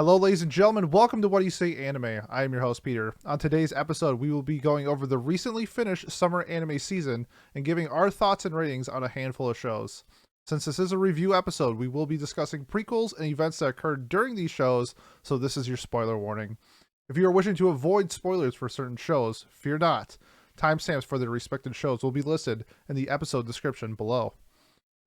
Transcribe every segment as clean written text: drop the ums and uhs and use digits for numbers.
Hello, ladies and gentlemen. Welcome to What Do You Say Anime. I am your host, Peter. On today's episode, we will be going over the recently finished summer anime season and giving our thoughts and ratings on a handful of shows. Since this is a review episode, we will be discussing prequels and events that occurred during these shows, so this is your spoiler warning. If you are wishing to avoid spoilers for certain shows, fear not. Timestamps for their respected shows will be listed in the episode description below.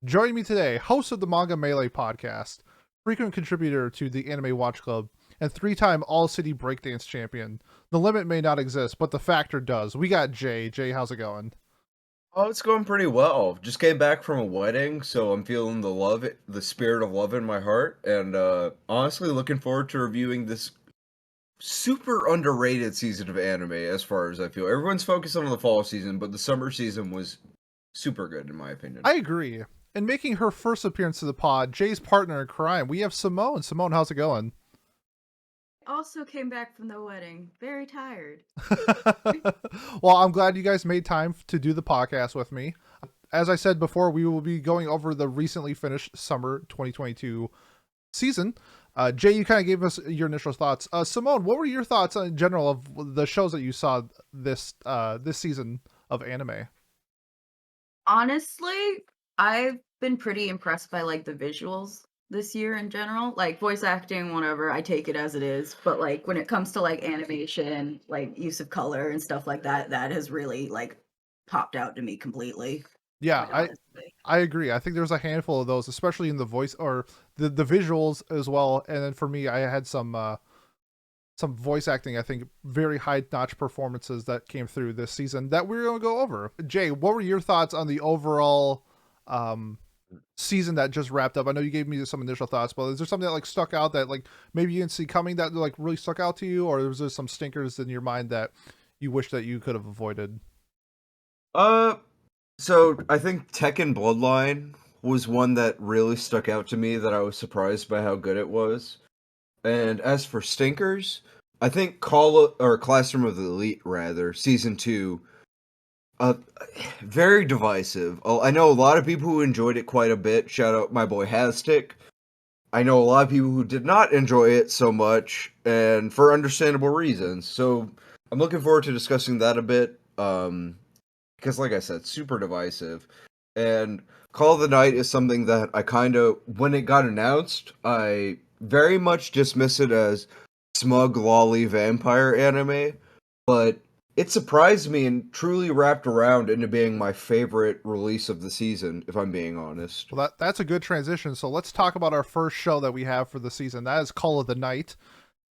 Joining me today, host of the Manga Melee podcast, frequent contributor to the Anime Watch Club, and three-time All-City Breakdance champion. The limit may not exist, but the factor does. We got Jay. Jay, how's it going? Oh, it's going pretty well. Just came back from a wedding, so I'm feeling the spirit of love in my heart, and honestly looking forward to reviewing this super underrated season of anime as far as I feel. Everyone's focused on the fall season, but the summer season was super good in my opinion. I agree. And making her first appearance to the pod, Jay's partner in crime, we have Simone. Simone, how's it going? Also came back from the wedding. Very tired. Well, I'm glad you guys made time to do the podcast with me. As I said before, we will be going over the recently finished summer 2022 season. Jay, you kind of gave us your initial thoughts. Simone, what were your thoughts in general of the shows that you saw this season of anime? Honestly, I've been pretty impressed by like the visuals this year in general. Like voice acting, whatever, I take it as it is. But like when it comes to like animation, like use of color and stuff like that, that has really like popped out to me completely. Yeah, Quite honestly. I agree. I think there's a handful of those, especially in the voice or the visuals as well. And then for me, I had some voice acting, I think very high notch performances that came through this season that we're going to go over. Jay, what were your thoughts on the overall season that just wrapped up? I know you gave me some initial thoughts, but is there something that like stuck out that like maybe you didn't see coming that like really stuck out to you, or was there some stinkers in your mind that you wish that you could have avoided? So I think Tekken Bloodline was one that really stuck out to me that I was surprised by how good it was. And as for stinkers, I think Classroom of the Elite rather, season 2, uh very divisive. I know a lot of people who enjoyed it quite a bit. Shout out my boy Hazstick. I know a lot of people who did not enjoy it so much, and for understandable reasons. So I'm looking forward to discussing that a bit. Because like I said, super divisive. And Call of the Night is something that I kind of, when it got announced, I very much dismiss it as smug, lolly vampire anime, but it surprised me and truly wrapped around into being my favorite release of the season, if I'm being honest. Well, that's a good transition. So let's talk about our first show that we have for the season. That is Call of the Night.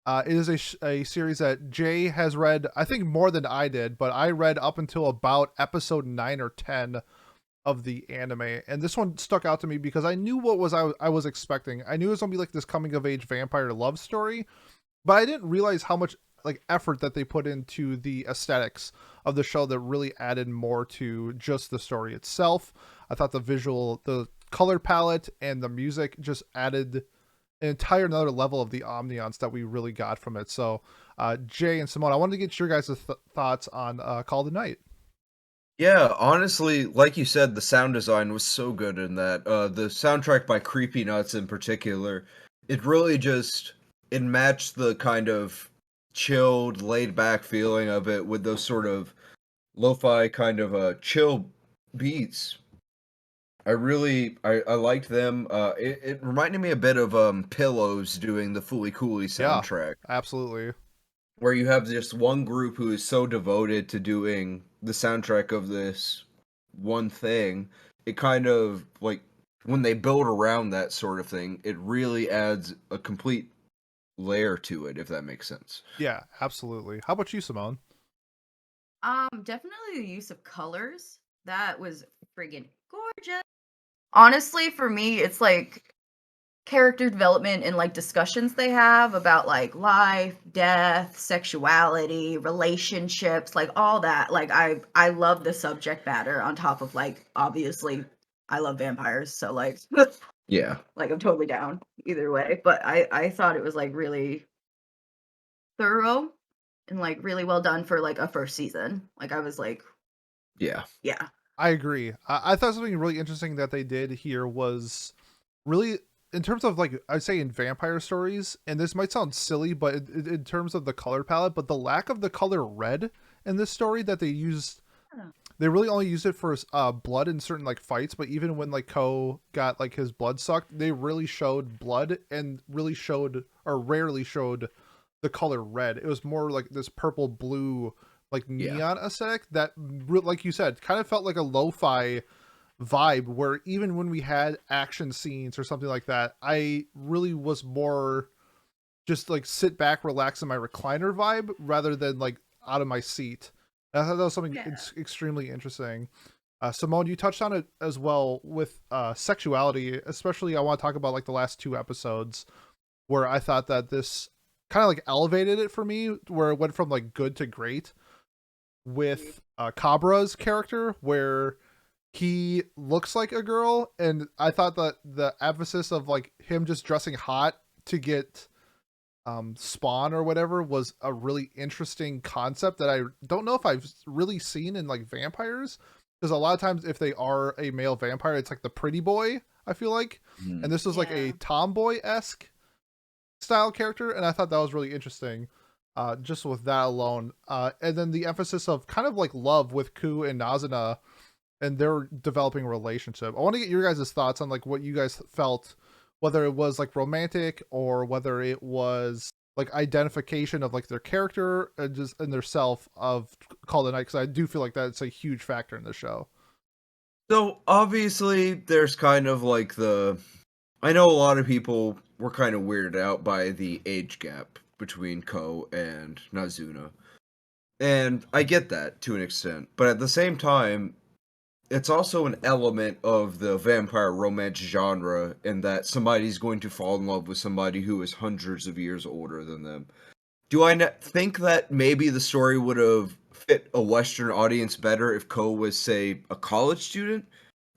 It is a series that Jay has read, I think, more than I did, but I read up until about episode 9 or 10 of the anime. And this one stuck out to me because I knew what I was expecting. I knew it was going to be like this coming of age vampire love story, but I didn't realize how much like effort that they put into the aesthetics of the show that really added more to just the story itself. I thought the color palette and the music just added an entire another level of the ambiance that we really got from it. So, Jay and Simone, I wanted to get your guys' thoughts on Call of the Night. Yeah, honestly, like you said, the sound design was so good in that. The soundtrack by Creepy Nuts in particular, it really it matched the kind of chilled, laid back feeling of it with those sort of lo-fi kind of chill beats. I liked them. It reminded me a bit of Pillows doing the Fooly Cooly soundtrack. Yeah, absolutely. Where you have just one group who is so devoted to doing the soundtrack of this one thing. It kind of like when they build around that sort of thing, it really adds a complete layer to it, if that makes sense. Yeah, absolutely. How about you, Simone? Definitely the use of colors. That was friggin' gorgeous. Honestly, for me, it's like character development and like discussions they have about like life, death, sexuality, relationships, like all that. Like I love the subject matter on top of like obviously I love vampires, so like Yeah. like I'm totally down either way. But I thought it was like really thorough and like really well done for like a first season. Like I was like, Yeah. yeah. I agree. I thought something really interesting that they did here was really in terms of like I'd say in vampire stories, and this might sound silly, but in terms of the color palette, but the lack of the color red in this story that they used, Oh. they really only used it for blood in certain like fights. But even when like Ko got like his blood sucked, they really showed blood and really showed or rarely showed the color red. It was more like this purple blue like neon aesthetic that like you said kind of felt like a lo-fi vibe, where even when we had action scenes or something like that, I really was more just like sit back, relax in my recliner vibe rather than like out of my seat. And I thought that was something extremely interesting. Simone, you touched on it as well with sexuality, especially I want to talk about like the last 2 episodes where I thought that this kind of like elevated it for me, where it went from like good to great with Cabra's character, where he looks like a girl, and I thought that the emphasis of like him just dressing hot to get spawn or whatever was a really interesting concept that I don't know if I've really seen in like vampires, because a lot of times if they are a male vampire, it's like the pretty boy, I feel like, and this was like a tomboy-esque style character, and I thought that was really interesting just with that alone. And then the emphasis of kind of like love with Ku and Nazuna and their developing relationship. I want to get your guys' thoughts on like what you guys felt, whether it was like romantic or whether it was like identification of like their character and just in their self of Call the Night, because I do feel like that's a huge factor in the show. So obviously there's kind of like I know a lot of people were kind of weirded out by the age gap between Ko and Nazuna. And I get that to an extent, but at the same time, it's also an element of the vampire romance genre in that somebody's going to fall in love with somebody who is hundreds of years older than them. Do I think that maybe the story would have fit a Western audience better if Ko was, say, a college student?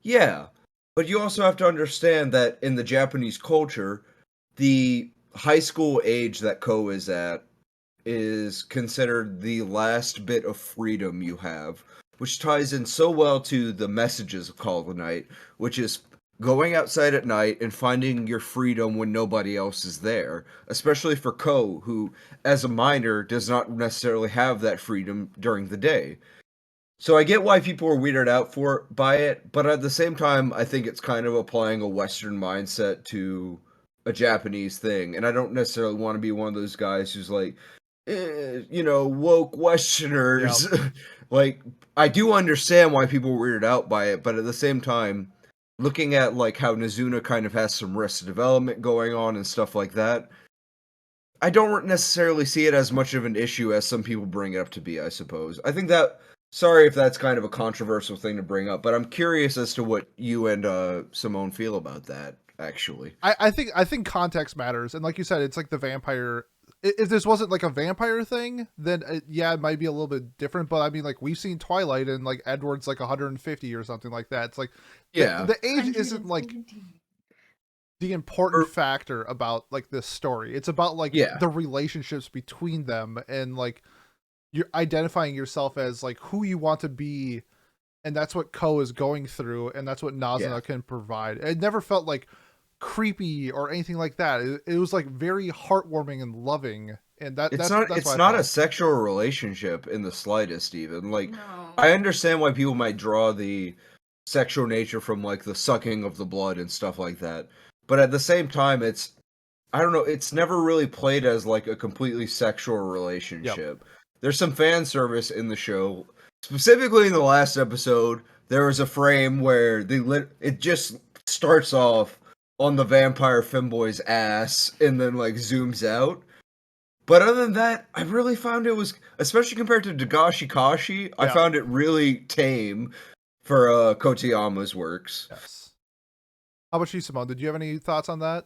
Yeah. But you also have to understand that in the Japanese culture, the high school age that Ko is at is considered the last bit of freedom you have, which ties in so well to the messages of Call of the Night, which is going outside at night and finding your freedom when nobody else is there, especially for Ko, who, as a minor, does not necessarily have that freedom during the day. So I get why people are weirded out by it, but at the same time, I think it's kind of applying a Western mindset to a Japanese thing, and I don't necessarily want to be one of those guys who's like, woke Westerners. Yep. Like, I do understand why people were weirded out by it, but at the same time, looking at like how Nazuna kind of has some risk development going on and stuff like that, I don't necessarily see it as much of an issue as some people bring it up to be, I suppose. I think that, sorry if that's kind of a controversial thing to bring up, but I'm curious as to what you and Simone feel about that, actually. I think context matters, and like you said, it's like the vampire. If this wasn't like a vampire thing, then it might be a little bit different. But I mean, like we've seen Twilight, and like Edward's like 150 or something like that. It's like the age isn't like the important factor about like this story. It's about like the relationships between them, and like you're identifying yourself as like who you want to be, and that's what Ko is going through, and that's what Nazuna can provide. It never felt like creepy or anything like that. It was like very heartwarming and loving, and that's not a sexual relationship in the slightest. Even like, I understand why people might draw the sexual nature from like the sucking of the blood and stuff like that, but at the same time, I don't know, it's never really played as like a completely sexual relationship. Yep. There's some fan service in the show, specifically in the last episode. There was a frame where it just starts off on the vampire femboy's ass and then like zooms out. But other than that, I really found it was, especially compared to Dagashi Kashi, I found it really tame for Koteyama's works. Yes. How about you, Simone? Did you have any thoughts on that?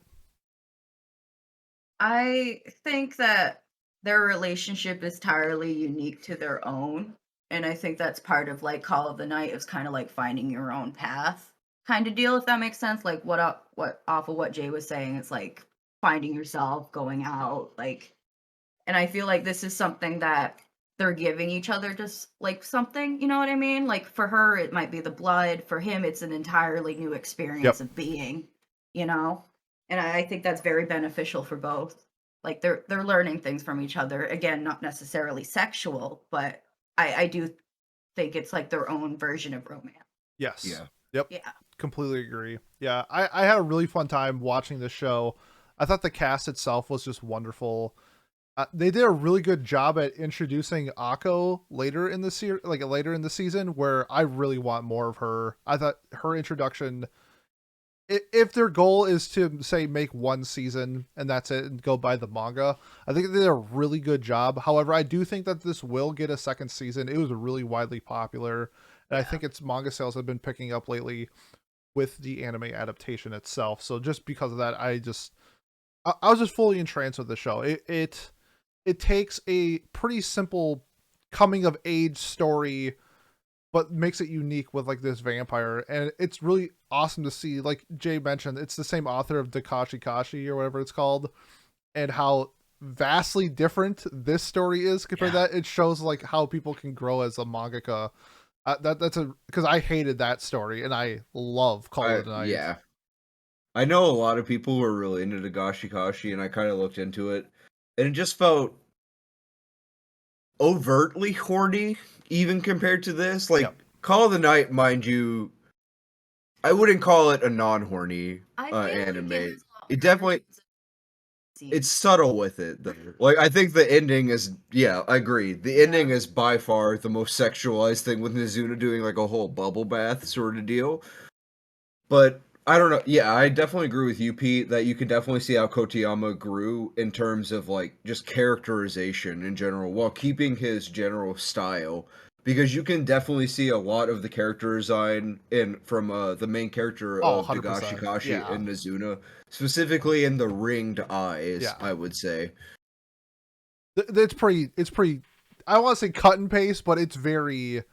I think that their relationship is entirely unique to their own. And I think that's part of like Call of the Night is kind of like finding your own path kind of deal, if that makes sense. Like what off of what Jay was saying, it's like finding yourself, going out, like, and I feel like this is something that they're giving each other, just like something, you know what I mean? Like for her, it might be the blood. For him, it's an entirely new experience of being, you know? And I think that's very beneficial for both. Like they're learning things from each other. Again, not necessarily sexual, but I do think it's like their own version of romance. Yes. Yeah. Yep. Yeah. Completely agree. Yeah, I had a really fun time watching this show. I thought the cast itself was just wonderful. They did a really good job at introducing Akko later in the later in the season, where I really want more of her. I thought her introduction, if their goal is to say make one season and that's it and go by the manga, I think they did a really good job. However, I do think that this will get a second season. It was really widely popular, and I Yeah. think its manga sales have been picking up lately with the anime adaptation itself. So just because of that, I was just fully entranced with the show. It takes a pretty simple coming of age story, but makes it unique with like this vampire, and it's really awesome to see. Like Jay mentioned, it's the same author of Dakashi Kashi or whatever it's called, and how vastly different this story is compared to that. It shows like how people can grow as a mangaka. That's a because I hated that story and I love Call of the Night. Yeah. I know a lot of people who are really into Dagashi Kashi, and I kind of looked into it, and it just felt overtly horny, even compared to this. Like, Yep. Call of the Night, mind you, I wouldn't call it a non-horny I feel anime. like it's It definitely, it's subtle with it, though. Like, I think the ending is, yeah, I agree. The ending is by far the most sexualized thing, with Mizuna doing like a whole bubble bath sort of deal. But I don't know. Yeah, I definitely agree with you, Pete, that you can definitely see how Kotiyama grew in terms of like just characterization in general, while keeping his general style. Because you can definitely see a lot of the character design in from the main character Oh, of Dagashi 100%. Kashi Yeah. and Nazuna, specifically in the ringed eyes. Yeah. I would say. It's pretty. I want to say cut and paste, but it's very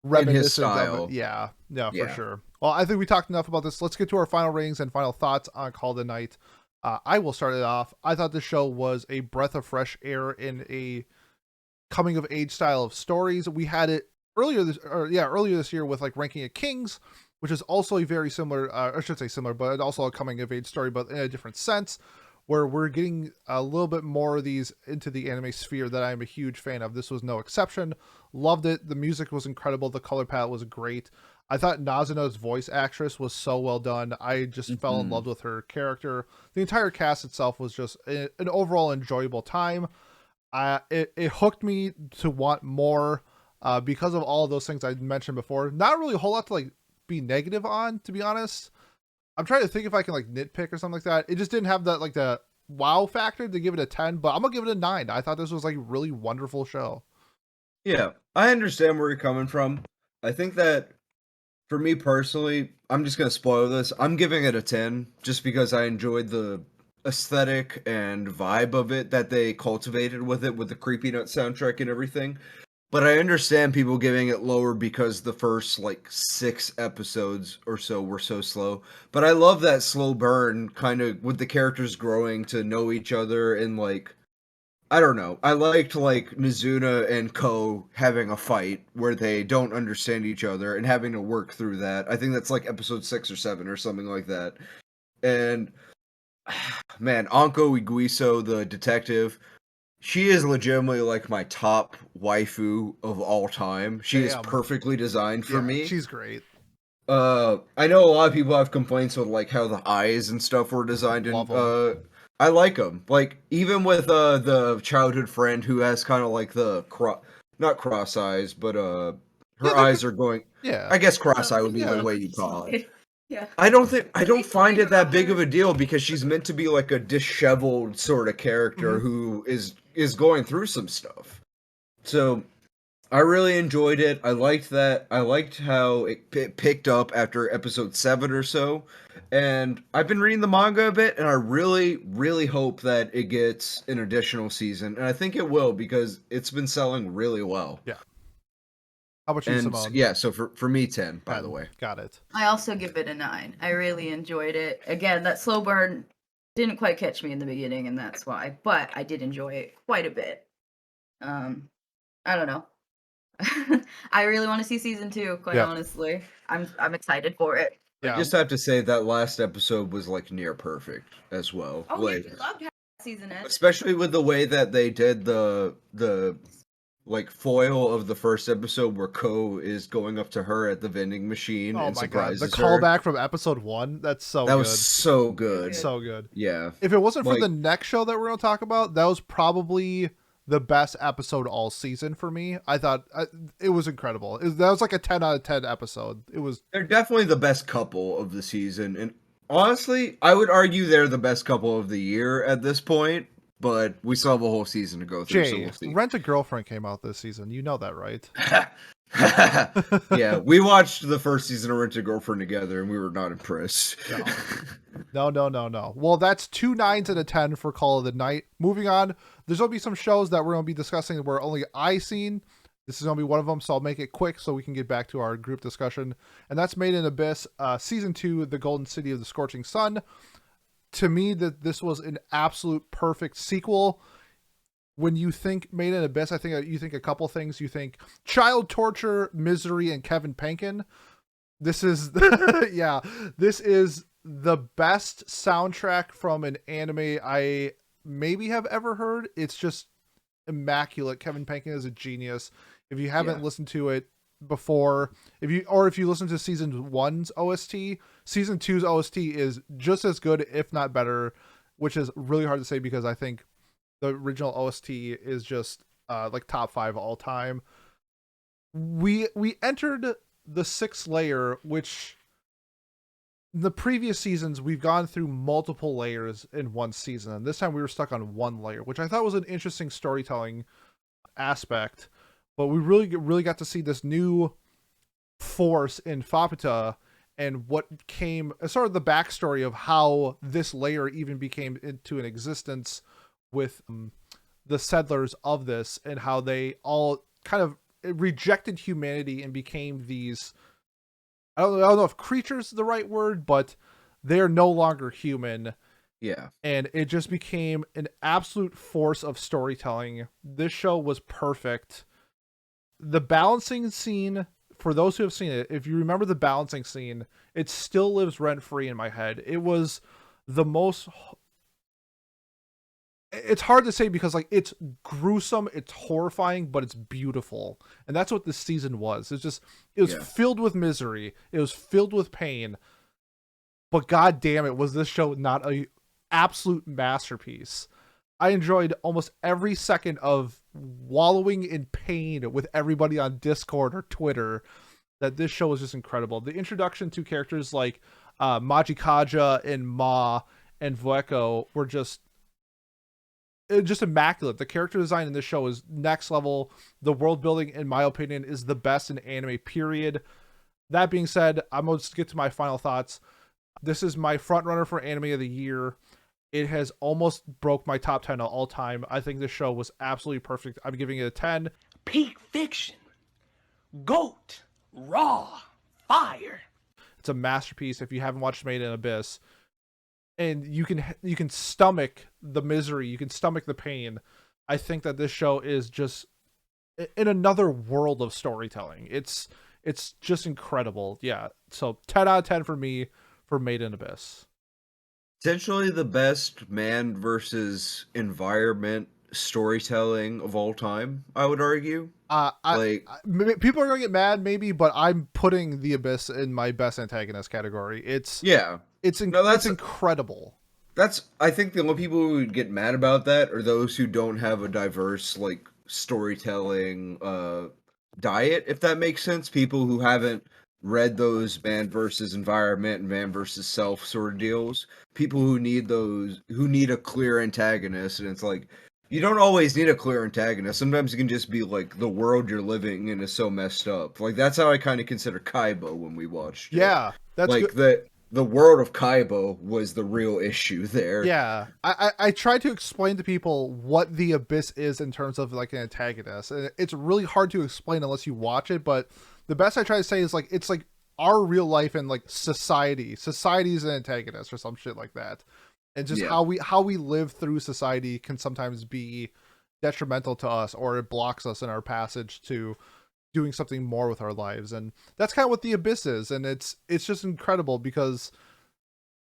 reminiscent of it. style. Yeah, for Yeah. sure. Well, I think we talked enough about this. Let's get to our final ratings and final thoughts on Call of the Night. I will start it off. I thought the show was a breath of fresh air in a coming of age style of stories. We had it earlier this year with like Ranking of Kings, which is also a very similar, I should say similar, but also a coming of age story, but in a different sense, where we're getting a little bit more of these into the anime sphere that I'm a huge fan of. This was no exception. Loved it. The music was incredible. The color palette was great. I thought Nazuna's voice actress was so well done. I just fell in love with her character. The entire cast itself was just an overall enjoyable time. It hooked me to want more because of all of those things I mentioned before. Not really a whole lot to like be negative on, to be honest. I'm trying to think if I can like nitpick or something like that. It just didn't have that like the wow factor to give it a 10, but I'm gonna give it a 9. I thought this was like a really wonderful show. Yeah, I understand where you're coming from. I think that for me personally, I'm just gonna spoil this. I'm giving it a 10 just because I enjoyed the aesthetic and vibe of it that they cultivated with it, with the Creepy Nut soundtrack and everything. But I understand people giving it lower because the first like 6 episodes or so were so slow. But I love that slow burn kind of with the characters growing to know each other, and like I don't know. I liked like Mizuna and Ko having a fight where they don't understand each other and having to work through that. I think that's like episode 6 or 7 or something like that. And man, Anko Iguiso, the detective, she is legitimately like my top waifu of all time. She is Damn. perfectly designed for Yeah, me. she's great. I know a lot of people have complaints with like how the eyes and stuff were designed, Love and 'em. I like them. Like even with the childhood friend who has kind of like the not cross eyes, but Yeah, her eyes are going. yeah. I guess cross eye would be the Yeah. way you call it. Yeah. I don't find it that big of a deal because she's meant to be like a disheveled sort of character who is going through some stuff. So I really enjoyed it. I liked that. I liked how it picked up after episode 7 or so. And I've been reading the manga a bit, and I really, really hope that it gets an additional season. And I think it will because it's been selling really well. Yeah. How about you, And Simone? yeah, so for me, 10, by the way. Got it. I also give it a 9. I really enjoyed it. Again, that slow burn didn't quite catch me in the beginning, and that's why. But I did enjoy it quite a bit. I don't know. I really want to see season 2. Quite honestly, I'm excited for it. I Yeah. just have to say that last episode was like near perfect as well. Oh, Like, yeah, I loved how that season ended. especially with the way that they did the like foil of the first episode where Ko is going up to her at the vending machine Oh and my god, the surprises her. callback from episode 1, that's so That good. was so good. So good. Yeah. If it wasn't for Like- the next show that we're going to talk about, that was probably the best episode all season for me. I thought it was incredible. That was like a 10 out of 10 episode. It was. They're definitely the best couple of the season, and honestly, I would argue they're the best couple of the year at this point. But we still have a whole season to go through, so Jay, we'll see. Rent a Girlfriend came out this season. You know that, right? Yeah, we watched the first season of Rent a Girlfriend together, and we were not impressed. No. Well, that's 2 9s and a 10 for Call of the Night. Moving on, there's going to be some shows that we're going to be discussing where only I seen. This is going to be one of them, so I'll make it quick so we can get back to our group discussion. And that's Made in Abyss, Season 2, The Golden City of the Scorching Sun. To me, that this was an absolute perfect sequel. When you think Made in Abyss, I think you think a couple things. You think child torture, misery, and Kevin Penkin. This is, yeah, this is the best soundtrack from an anime I maybe have ever heard. It's just immaculate. Kevin Penkin is a genius. If you haven't listened to it before, if you listen to season 1's OST, season 2's OST is just as good, if not better, which is really hard to say because I think the original OST is just like top 5 all time. We entered the 6th layer, which in the previous seasons we've gone through multiple layers in one season, and this time we were stuck on one layer, which I thought was an interesting storytelling aspect. But we really got to see this new force in Fapita and what came sort of the backstory of how this layer even became into an existence with the settlers of this, and how they all kind of rejected humanity and became these, I don't know if creatures is the right word, but they're no longer human. Yeah. And it just became an absolute force of storytelling. This show was perfect. The balancing scene, for those who have seen it, if you remember the balancing scene, it still lives rent-free in my head. It was the most... It's hard to say because like it's gruesome, it's horrifying, but it's beautiful. And that's what this season was. It was filled with misery. It was filled with pain. But god damn it, was this show not a absolute masterpiece. I enjoyed almost every second of wallowing in pain with everybody on Discord or Twitter. That this show was just incredible. The introduction to characters like Majikaja and Ma and Vueko were just immaculate. The character design in this show is next level. The world building, in my opinion, is the best in anime, period. That being said, I'm going to get to my final thoughts. This is my front runner for anime of the year. It has almost broke my top 10 of all time. I think this show was absolutely perfect. I'm giving it a 10. Peak fiction. GOAT. Raw. Fire. It's a masterpiece. If you haven't watched Made in Abyss, and you can stomach the misery, you can stomach the pain, I think that this show is just in another world of storytelling. It's just incredible. Yeah. So 10 out of 10 for me for Made in Abyss. Essentially the best man versus environment storytelling of all time, I would argue. People are gonna get mad maybe, but I'm putting The Abyss in my best antagonist category. It's incredible. I think the only people who would get mad about that are those who don't have a diverse like storytelling diet, if that makes sense. People who haven't read those man versus environment and man versus self sort of deals. People who need a clear antagonist, and it's like, you don't always need a clear antagonist. Sometimes it can just be like the world you're living in is so messed up. Like that's how I kind of consider Kaiba when we watched it. Yeah, that's like good. The world of Kaiba was the real issue there. Yeah, I tried to explain to people what The Abyss is in terms of like an antagonist, and it's really hard to explain unless you watch it. But the best I try to say is like it's like our real life and like society is an antagonist or some shit like that, and just how we live through society can sometimes be detrimental to us, or it blocks us in our passage to doing something more with our lives. And that's kind of what the Abyss is. And it's just incredible because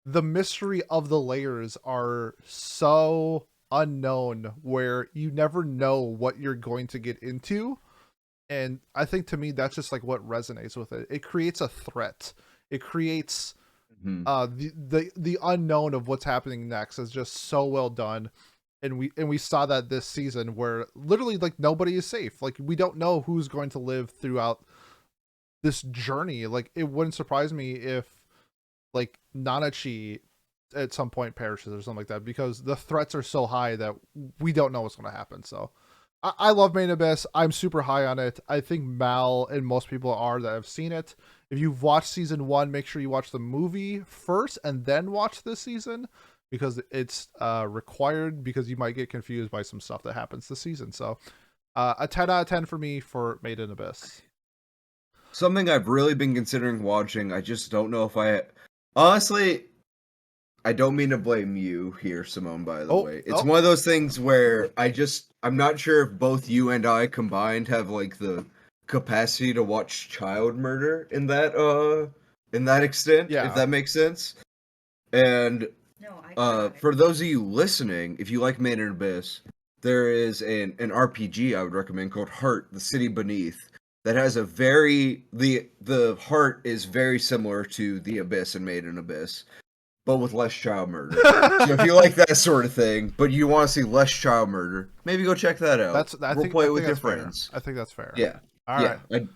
the mystery of the layers are so unknown where you never know what you're going to get into. And I think to me, that's just like what resonates with it. It creates a threat. It creates the unknown of what's happening next is just so well done. And we saw that this season where literally like nobody is safe. Like we don't know who's going to live throughout this journey. Like it wouldn't surprise me if like Nanachi at some point perishes or something like that, because the threats are so high that we don't know what's going to happen. So I love Main Abyss. I'm super high on it. I think Mal and most people are that have seen it. If you've watched season 1, make sure you watch the movie first and then watch this season, because it's required, because you might get confused by some stuff that happens this season. So a 10 out of 10 for me for Made in Abyss. Something I've really been considering watching. I just don't know if I... Honestly, I don't mean to blame you here, Simone, by the way. It's one of those things where I'm not sure if both you and I combined have like the capacity to watch child murder in that extent, if that makes sense. And for those of you listening, if you like Made in Abyss, there is an RPG I would recommend called Heart, The City Beneath, that has a the heart is very similar to the Abyss and Made in Abyss, but with less child murder. So if you like that sort of thing, but you want to see less child murder, maybe go check that out. Play it with your friends. I think that's fair. Yeah. All right.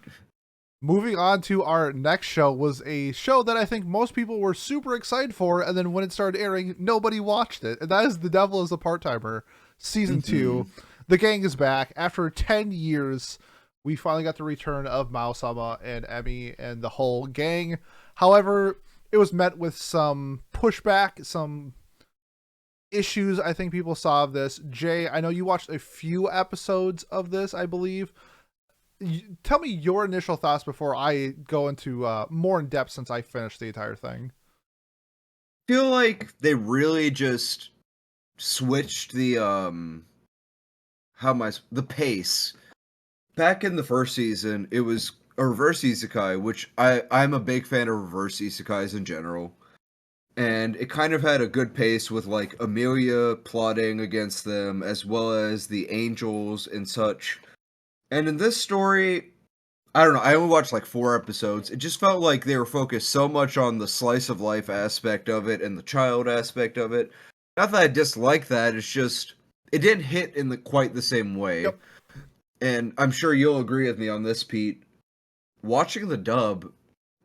Moving on to our next show was a show that I think most people were super excited for, and then when it started airing, nobody watched it. And that is The Devil is a Part-Timer, Season 2. The gang is back. After 10 years, we finally got the return of Mao-sama and Emmy and the whole gang. However, it was met with some pushback, some issues I think people saw of this. Jay, I know you watched a few episodes of this, I believe. Tell me your initial thoughts before I go into more in depth, since I finished the entire thing. I feel like they really just switched the pace. Back in the first season, it was a reverse isekai, which I'm a big fan of reverse isekais in general. And it kind of had a good pace with like Amelia plotting against them, as well as the angels and such. And in this story, I don't know, I only watched like 4 episodes. It just felt like they were focused so much on the slice of life aspect of it and the child aspect of it. Not that I dislike that, it's just, it didn't hit in quite the same way. Yep. And I'm sure you'll agree with me on this, Pete. Watching the dub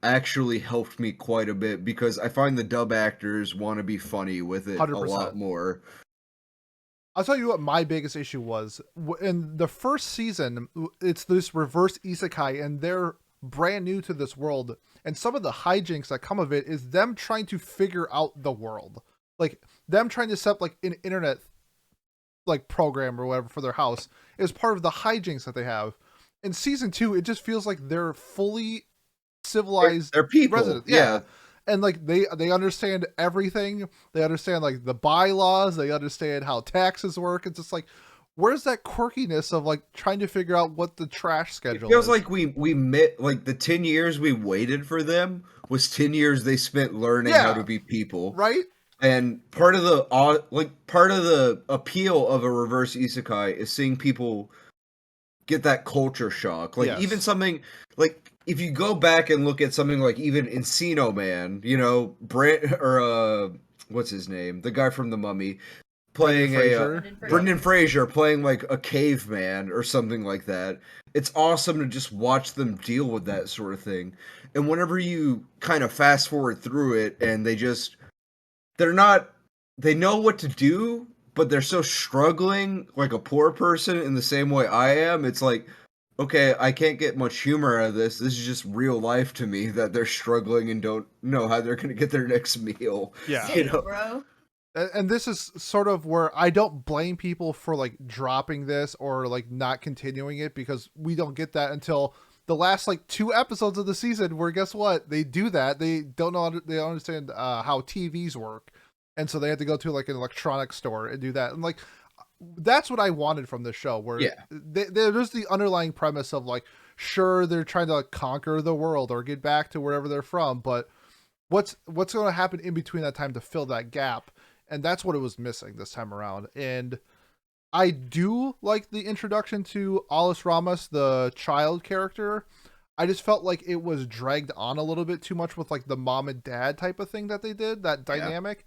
actually helped me quite a bit, because I find the dub actors want to be funny with it 100%. a lot more. I'll tell you what my biggest issue was. In the first season, it's this reverse isekai, and they're brand new to this world. And some of the hijinks that come of it is them trying to figure out the world. Like, them trying to set up, like, an internet, like, program or whatever for their house is part of the hijinks that they have. In season 2, it just feels like they're fully civilized. They're people. Residents. Yeah. And like they understand everything. They understand like the bylaws. They understand how taxes work. It's just like, where's that quirkiness of like trying to figure out what the trash schedule is? It feels like we met, like the 10 years we waited for them was 10 years they spent learning how to be people. Right? And part of the appeal of a reverse isekai is seeing people get that culture shock. Like even something like, if you go back and look at something like even Encino Man, you know, what's his name? The guy from The Mummy playing Brendan Fraser playing like a caveman or something like that. It's awesome to just watch them deal with that sort of thing. And whenever you kind of fast forward through it and they know what to do, but they're so struggling like a poor person in the same way I am. It's like, okay, I can't get much humor out of this. This is just real life to me, that they're struggling and don't know how they're going to get their next meal. Yeah. Same, bro. And this is sort of where I don't blame people for like dropping this or like not continuing it, because we don't get that until the last like 2 episodes of the season, where guess what? They do that. They don't understand how TVs work. And so they have to go to like an electronics store and do that. And like, that's what I wanted from the show, where Yeah. there's the underlying premise of like, sure, they're trying to like conquer the world or get back to wherever they're from, but what's going to happen in between that time to fill that gap? And that's what it was missing this time around. And I do like the introduction to Alice Ramos, the child character. I just felt like it was dragged on a little bit too much with like the mom and dad type of thing that they did, that dynamic.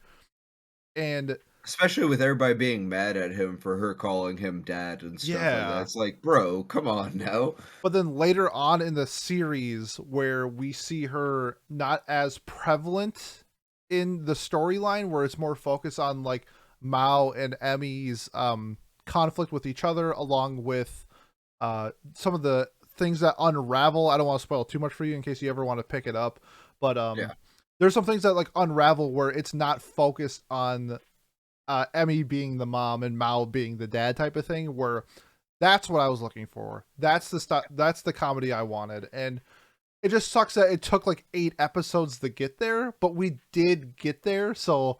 And especially with everybody being mad at him for her calling him dad and stuff like that. It's like, bro, come on now. But then later on in the series, where we see her not as prevalent in the storyline, where it's more focused on like Mao and Emmy's conflict with each other, along with some of the things that unravel. I don't want to spoil too much for you in case you ever want to pick it up, but there's some things that like unravel where it's not focused on Emmy being the mom and Mao being the dad type of thing, where that's what I was looking for. That's the stuff. That's the comedy I wanted. And it just sucks that it took like 8 episodes to get there, but we did get there. So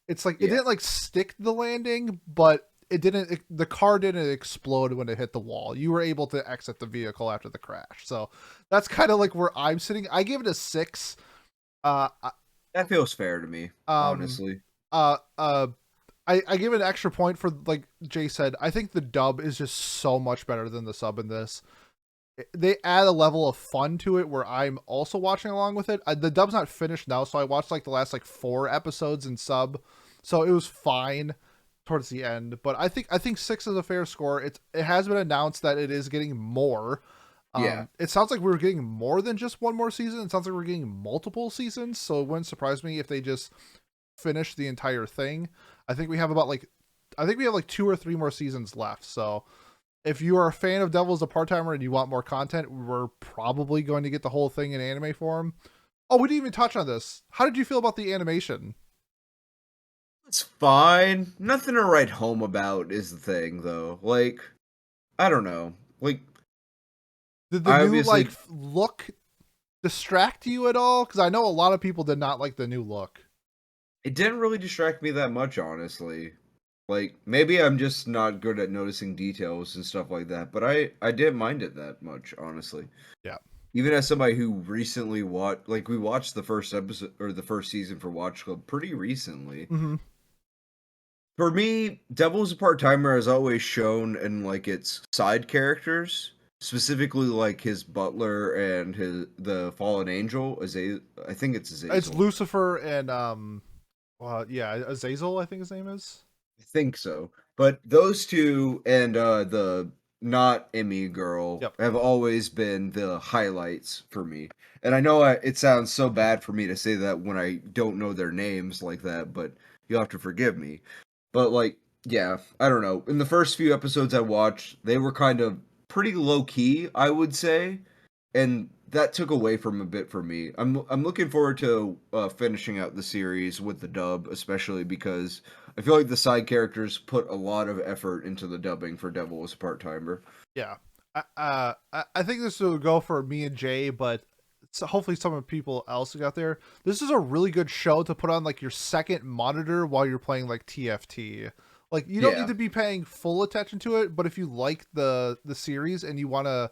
it's like, it didn't like stick the landing, but the car didn't explode when it hit the wall. You were able to exit the vehicle after the crash. So that's kind of like where I'm sitting. I give it a 6. That feels fair to me, honestly. I give it an extra point for, like Jay said, I think the dub is just so much better than the sub in this. They add a level of fun to it where I'm also watching along with it. The dub's not finished now, so I watched like the last like 4 episodes in sub, so it was fine towards the end. But I think 6 is a fair score. It has been announced that it is getting more. It sounds like we're getting more than just one more season. It sounds like we're getting multiple seasons, so it wouldn't surprise me if they just finish the entire thing. I think we have like 2 or 3 more seasons left. So if you are a fan of Devil is a Part-Timer and you want more content, we're probably going to get the whole thing in anime form. Oh, we didn't even touch on this. How did you feel about the animation? It's fine. Nothing to write home about is the thing, though. Like, I don't know. Like, did the new like look distract you at all? Because I know a lot of people did not like the new look. It didn't really distract me that much, honestly. Like, maybe I'm just not good at noticing details and stuff like that, but I didn't mind it that much, honestly. Yeah. Even as somebody who recently we watched the first episode, or the first season for Watch Club pretty recently. Mm-hmm. For me, Devil's a Part-Timer has always shown in, like, its side characters, specifically, like, his butler and the fallen angel, I think it's Azazel. It's Lucifer and, Azazel, I think his name is. I think so. But those two and the not Emmy girl have always been the highlights for me. And I know it sounds so bad for me to say that when I don't know their names like that, but you'll have to forgive me. But, like, yeah, I don't know. In the first few episodes I watched, they were kind of pretty low-key, I would say. And that took away from a bit for me. I'm looking forward to finishing out the series with the dub, especially because I feel like the side characters put a lot of effort into the dubbing for Devil as a Part-Timer. Yeah. I think this will go for me and Jay, but hopefully some of the people else out there. This is a really good show to put on like your second monitor while you're playing like TFT. Like, you don't need to be paying full attention to it, but if you like the series and you want to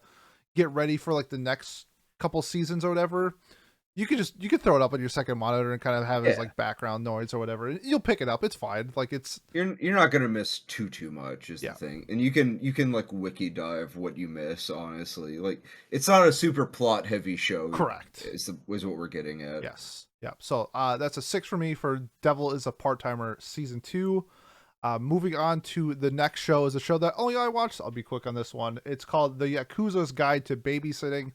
get ready for like the next couple seasons or whatever, you could throw it up on your second monitor and kind of have it as like background noise or whatever, and you'll pick it up. It's fine. Like, it's you're not gonna miss too much is the thing, and you can like wiki dive what you miss. Honestly, like, it's not a super plot heavy show. Correct is what we're getting at. Yes. Yeah. So that's a 6 for me for Devil is a Part-Timer season 2. Moving on to the next show is a show that only I watched. I'll be quick on this one. It's called The Yakuza's Guide to Babysitting.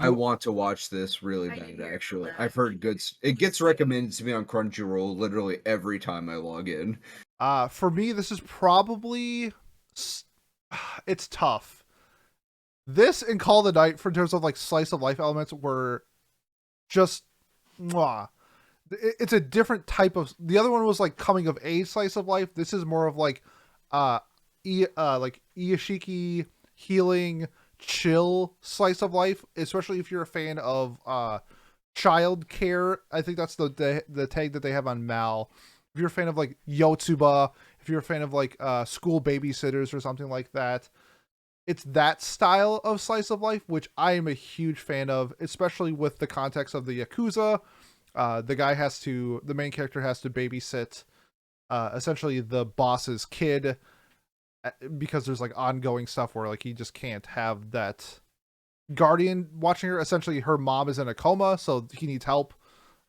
I want to watch this really bad, actually. I've heard good. It gets recommended to me on Crunchyroll literally every time I log in. For me, this is probably it's tough. This and Call of the Night, for terms of like slice of life elements, were just mwah. It's a different type of. The other one was like coming of age slice of life. This is more of like like Iyashiki healing, chill slice of life, especially if you're a fan of child care. I think that's the tag that they have on Mal. If you're a fan of like Yotsuba, if you're a fan of like School Babysitters or something like that, it's that style of slice of life, which I am a huge fan of, especially with the context of the Yakuza. The main character has to babysit essentially the boss's kid, because there's like ongoing stuff where like he just can't have that guardian watching her. Essentially her mom is in a coma, so he needs help,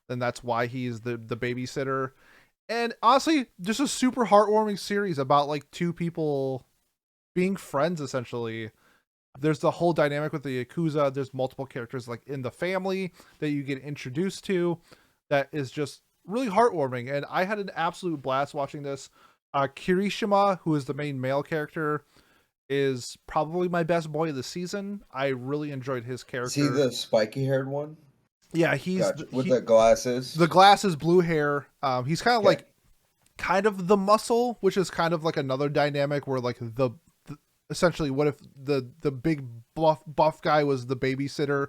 and that's why he's the babysitter. And honestly, just a super heartwarming series about like two people being friends, essentially. There's the whole dynamic with the Yakuza. There's multiple characters like in the family that you get introduced to that is just really heartwarming. And I had an absolute blast watching this. Kirishima, who is the main male character, is probably my best boy of the season. I really enjoyed his character. Is he the spiky-haired one? Yeah, he's gotcha. With the glasses. The glasses, blue hair. He's kind of like the muscle, which is kind of like another dynamic where like the essentially, what if the big buff guy was the babysitter?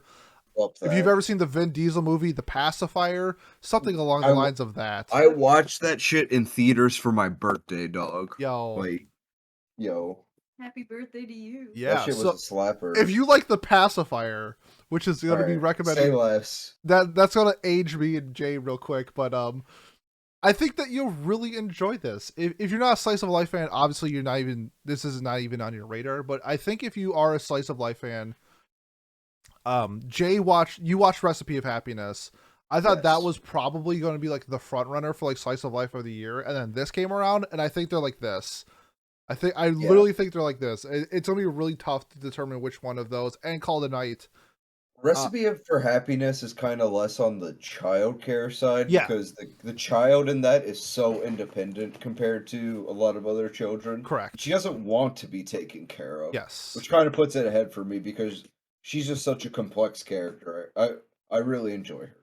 If you've ever seen the Vin Diesel movie, The Pacifier, something along the lines of that. I watched that shit in theaters for my birthday, dog. Yo. Happy birthday to you. Yeah, that shit was a slapper. If you like The Pacifier, which is going to be recommended, say less. That's going to age me and Jay real quick, but I think that you'll really enjoy this. If you're not a slice of life fan, obviously this is not even on your radar, but I think if you are a slice of life fan, Jay you watched Recipe of Happiness. I thought that was probably going to be like the front runner for like slice of life of the year, and then this came around, and I think they're like this. I literally think they're like this. It's going to be really tough to determine which one of those, and call it a night. Recipe for Happiness is kind of less on the child care side, because the child in that is so independent compared to a lot of other children. Correct. She doesn't want to be taken care of. Yes. Which kind of puts it ahead for me, because she's just such a complex character. I really enjoy her.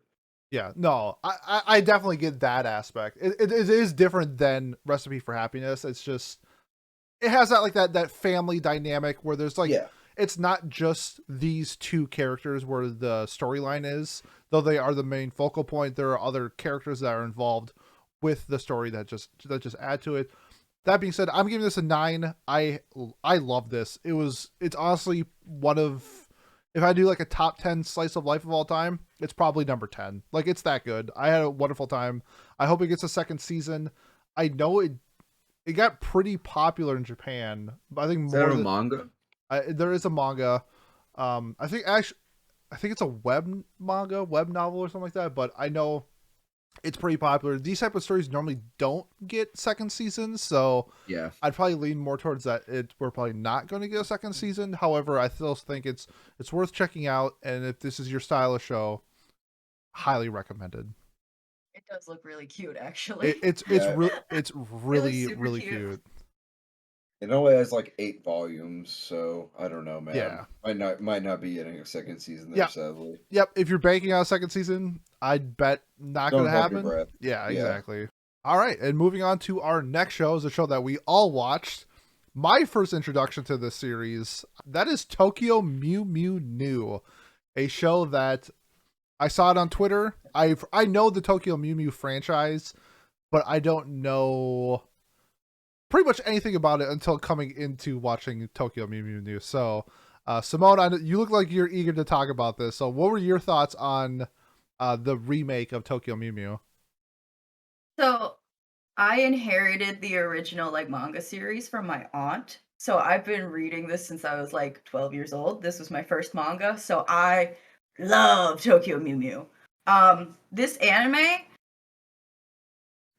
Yeah, no, I definitely get that aspect. It is different than Recipe for Happiness. It's just, it has that family dynamic where there's like, it's not just these two characters where the storyline is, though they are the main focal point. There are other characters that are involved with the story that just add to it. That being said, I'm giving this a 9. I love this. It's honestly one of, if I do like a top 10 slice of life of all time, it's probably number 10. Like, it's that good. I had a wonderful time. I hope it gets a second season. I know it got pretty popular in Japan, but I think more. Is there a manga? There is a manga. I think it's a web novel or something like that. But I know it's pretty popular. These type of stories normally don't get second seasons, so yeah, I'd probably lean more towards that. We're probably not going to get a second season. However, I still think it's worth checking out, and if this is your style of show, highly recommended. It does look really cute, actually. It's really cute. It only has like 8 volumes, so I don't know, man. Yeah, might not be getting a second season there, sadly. Yep, if you're banking on a second season, I'd bet not going to happen. Yeah, exactly. All right, and moving on to our next show is a show that we all watched. My first introduction to this series, that is Tokyo Mew Mew New, a show that I saw it on Twitter. I know the Tokyo Mew Mew franchise, but I don't know pretty much anything about it until coming into watching Tokyo Mew Mew New. So, Simone, you look like you're eager to talk about this. So, what were your thoughts on the remake of Tokyo Mew Mew? So, I inherited the original manga series from my aunt. So, I've been reading this since I was 12 years old. This was my first manga. So, I love Tokyo Mew Mew. This anime,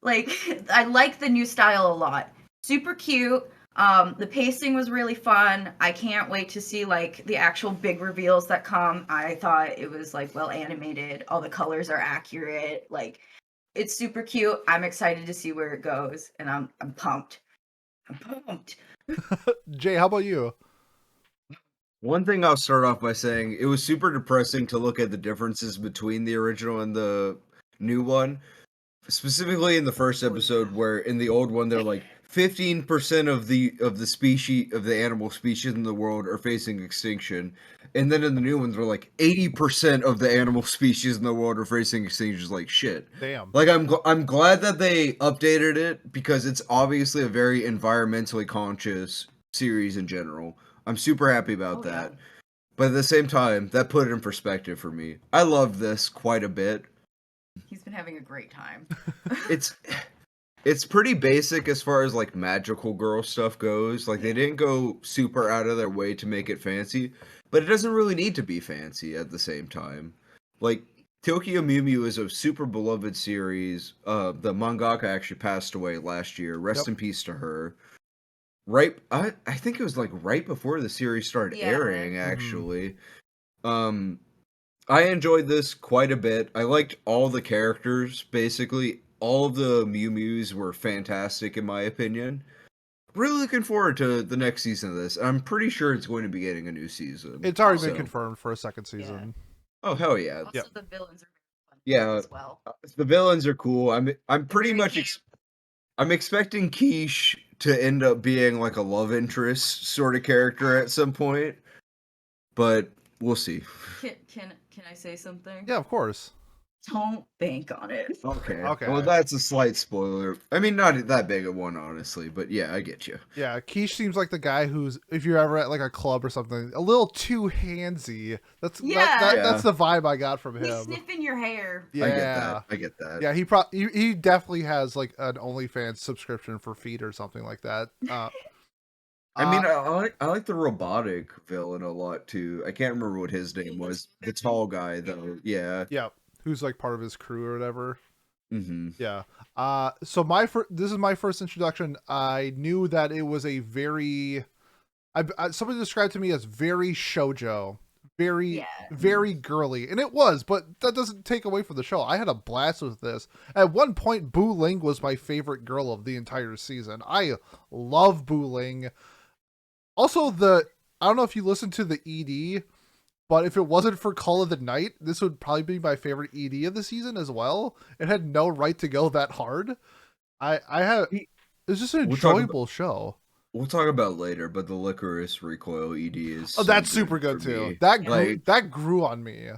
I like the new style a lot. Super cute. The pacing was really fun. I can't wait to see the actual big reveals that come. I thought it was well animated. All the colors are accurate. It's super cute. I'm excited to see where it goes, and I'm pumped. I'm pumped. Jay, how about you? One thing I'll start off by saying, it was super depressing to look at the differences between the original and the new one. Specifically in the first episode, where in the old one they're 15% of the species of the animal species in the world are facing extinction, and then in the new ones they're like 80% of the animal species in the world are facing extinction. Just like shit. Damn. Like I'm glad that they updated it because it's obviously a very environmentally conscious series in general. I'm super happy about that. Yeah. But at the same time, that put it in perspective for me. I love this quite a bit. He's been having a great time. It's pretty basic as far as like magical girl stuff goes. Like they didn't go super out of their way to make it fancy, but it doesn't really need to be fancy at the same time. Like Tokyo Mew Mew is a super beloved series. The mangaka actually passed away last year. Rest in peace to her. Right, I think it was like right before the series started airing. Actually, I enjoyed this quite a bit. I liked all the characters. Basically, all of the Mew Mews were fantastic in my opinion. Really looking forward to the next season of this. I'm pretty sure it's going to be getting a new season. It's already been confirmed for a second season. Oh hell yeah! Also, the villains are fun as well. The villains are cool. I'm pretty much I'm expecting Quiche to end up being like a love interest sort of character at some point, but we'll see. Can I say something? Yeah, of course. Don't bank on it. Okay. Well, that's a slight spoiler. I mean, not that big a one, honestly, but yeah, I get you. Yeah, Quiche seems like the guy who's, if you're ever at like a club or something, a little too handsy. That's that's the vibe I got from him. He's sniffing your hair. Yeah, I get that. Yeah, he definitely has like an OnlyFans subscription for feet or something like that. I mean, I like the robotic villain a lot too. I can't remember what his name was. The tall guy, though. Yeah. Yeah. Who's like part of his crew or whatever. Mm-hmm. Yeah. So this is my first introduction. I knew that it was a very, somebody described to me as very shoujo, very girly, and it was. But that doesn't take away from the show. I had a blast with this. At one point, Bu Ling was my favorite girl of the entire season. I love Bu Ling. Also, I don't know if you listened to the ED. But if it wasn't for Call of the Night, this would probably be my favorite ED of the season as well. It had no right to go that hard. It's just an enjoyable show. We'll talk about later, but the Lycoris Recoil ED is that's super good too. Me. That grew on me.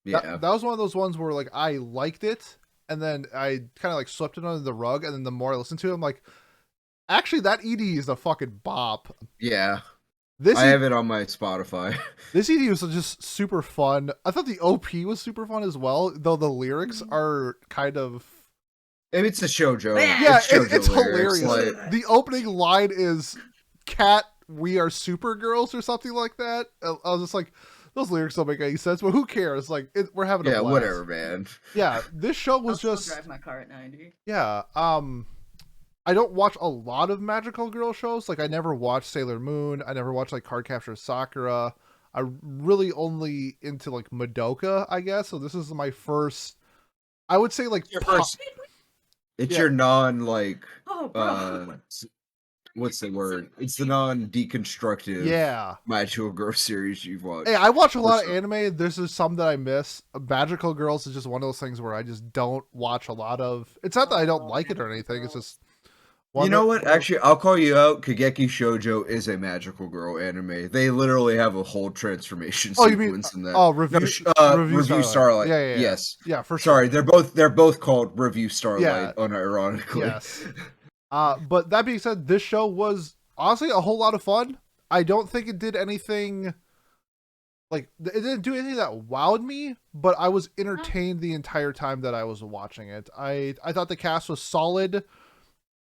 Yeah. That was one of those ones where like I liked it and then I kind of like swept it under the rug, and then the more I listened to it, I'm like, actually that ED is a fucking bop. Yeah. I have it on my Spotify. This ED was just super fun. I thought the OP was super fun as well, though the lyrics are kind of... I mean, it's a shoujo. Yeah, it's hilarious. Like... The opening line is, "Cat, we are Supergirls," or something like that. I was just like, those lyrics don't make any sense, but who cares? Like, we're having a blast. Yeah, whatever, man. Yeah, this show was just... drive my car at 90. Yeah, I don't watch a lot of magical girl shows. Like, I never watched Sailor Moon. I never watched, like, Cardcaptor Sakura. I'm really only into, like, Madoka, I guess. So this is my first... I would say, like... It's your non, like... Oh, bro. What's the word? It's the non-deconstructive magical girl series you've watched. Hey, I watch a lot of anime. There's just some that I miss. Magical Girls is just one of those things where I just don't watch a lot of. It's not that I don't like it or anything. It's just... You know what? Actually, I'll call you out. Kageki Shoujo is a magical girl anime. They literally have a whole transformation sequence in that. Oh, Review Starlight. Yeah. Yes. Yeah, for sure. Sorry, they're both called Review Starlight, unironically. Yes. But that being said, this show was honestly a whole lot of fun. I don't think it did anything... Like, it didn't do anything that wowed me, but I was entertained the entire time that I was watching it. I thought the cast was solid.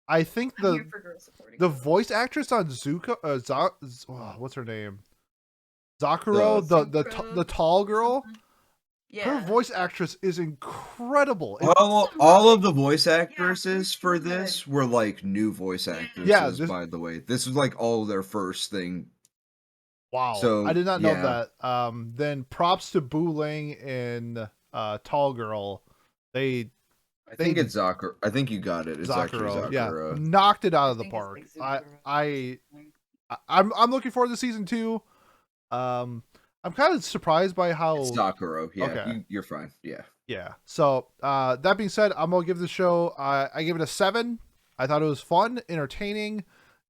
I think the voice actress on Zuko, what's her name? Zakuro, the tall girl. Yeah. Her voice actress is incredible. All of the voice actresses for this were like new voice actresses. By the way, this was like all their first thing. Wow. So I did not know that. Then props to Bu Ling and Tall Girl. I think it's Zakuro. I think you got it. It's actually Zakuro. Yeah, knocked it out of the park. I'm looking forward to season 2. I'm kind of surprised by how it's Zakuro. Yeah, okay. You're fine. Yeah. Yeah. So that being said, I'm gonna give the show. I give it a 7. I thought it was fun, entertaining.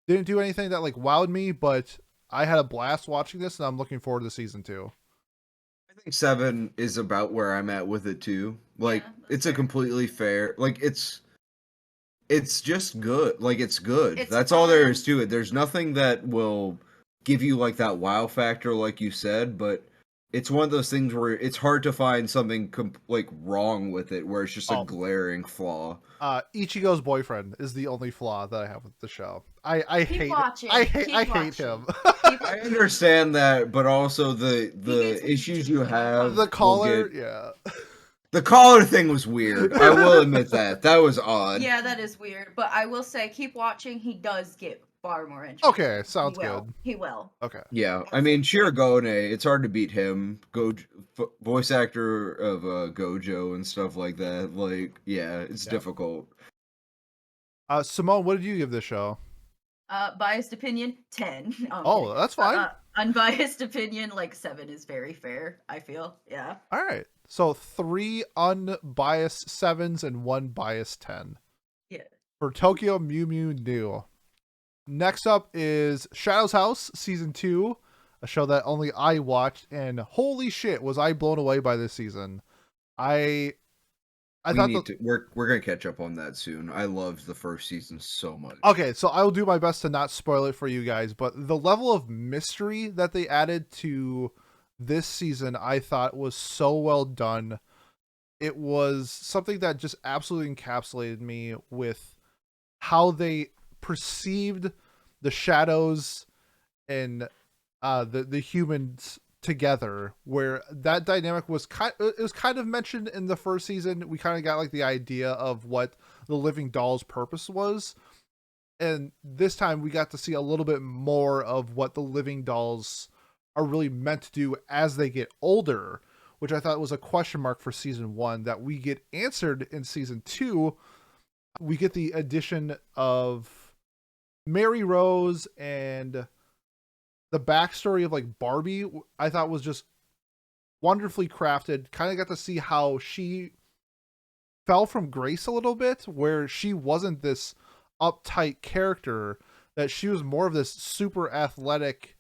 Didn't do anything that like wowed me, but I had a blast watching this, and I'm looking forward to season 2. I think 7 is about where I'm at with it too. Like, Yeah, that's it's a fair. completely fair. Like, it's just good. Like, it's good. It's That's all there fun. is to it. There's nothing that will give you like that wow factor, like you said. But it's one of those things where it's hard to find something like wrong with it, where it's just a Oh. glaring flaw. Ichigo's boyfriend is the only flaw that I have with the show. I Keep hate watching. I Keep hate watching. him. Keep I understand that, but also the gets issues you have. The will collar, get- yeah. The collar thing was weird. I will admit that. That was odd. Yeah, that is weird. But I will say, keep watching. He does get far more interesting. Okay, sounds He will. good. He will. Okay. Yeah, I mean Shirogane, it's hard to beat him. Voice actor of Gojo and stuff like that. Like, yeah, it's Yeah. difficult. Simone, what did you give this show? Biased opinion, 10. No, I'm Oh, kidding. that's fine. Unbiased opinion, like 7 is very fair, I feel. Yeah. All right. So 3 unbiased 7s and 1 biased 10. Yeah. For Tokyo Mew Mew New. Next up is Shadow's House Season 2, a show that only I watched, and holy shit, was I blown away by this season. I thought we're gonna catch up on that soon. I loved the first season so much. Okay, so I will do my best to not spoil it for you guys, but the level of mystery that they added to this season I thought was so well done. It was something that just absolutely encapsulated me with how they perceived the shadows and the humans together, where that dynamic was it was kind of mentioned in the first season. We kind of got like the idea of what the living doll's purpose was, and this time we got to see a little bit more of what the living dolls are really meant to do as they get older, which I thought was a question mark for season 1 that we get answered in season 2. We get the addition of Mary Rose, and the backstory of like Barbie I thought was just wonderfully crafted. Kind of got to see how she fell from grace a little bit, where she wasn't this uptight character, that she was more of this super athletic,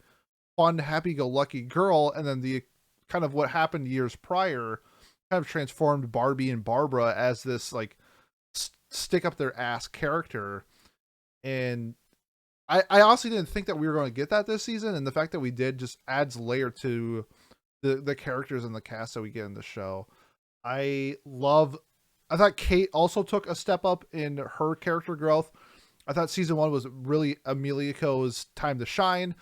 fun, happy-go-lucky girl, and then the kind of what happened years prior kind of transformed Barbie and Barbara as this like stick up their ass character. And I honestly didn't think that we were going to get that this season, and the fact that we did just adds layer to the characters and the cast that we get in the show. I thought Kate also took a step up in her character growth. I thought season 1 was really Emilio's time to shine,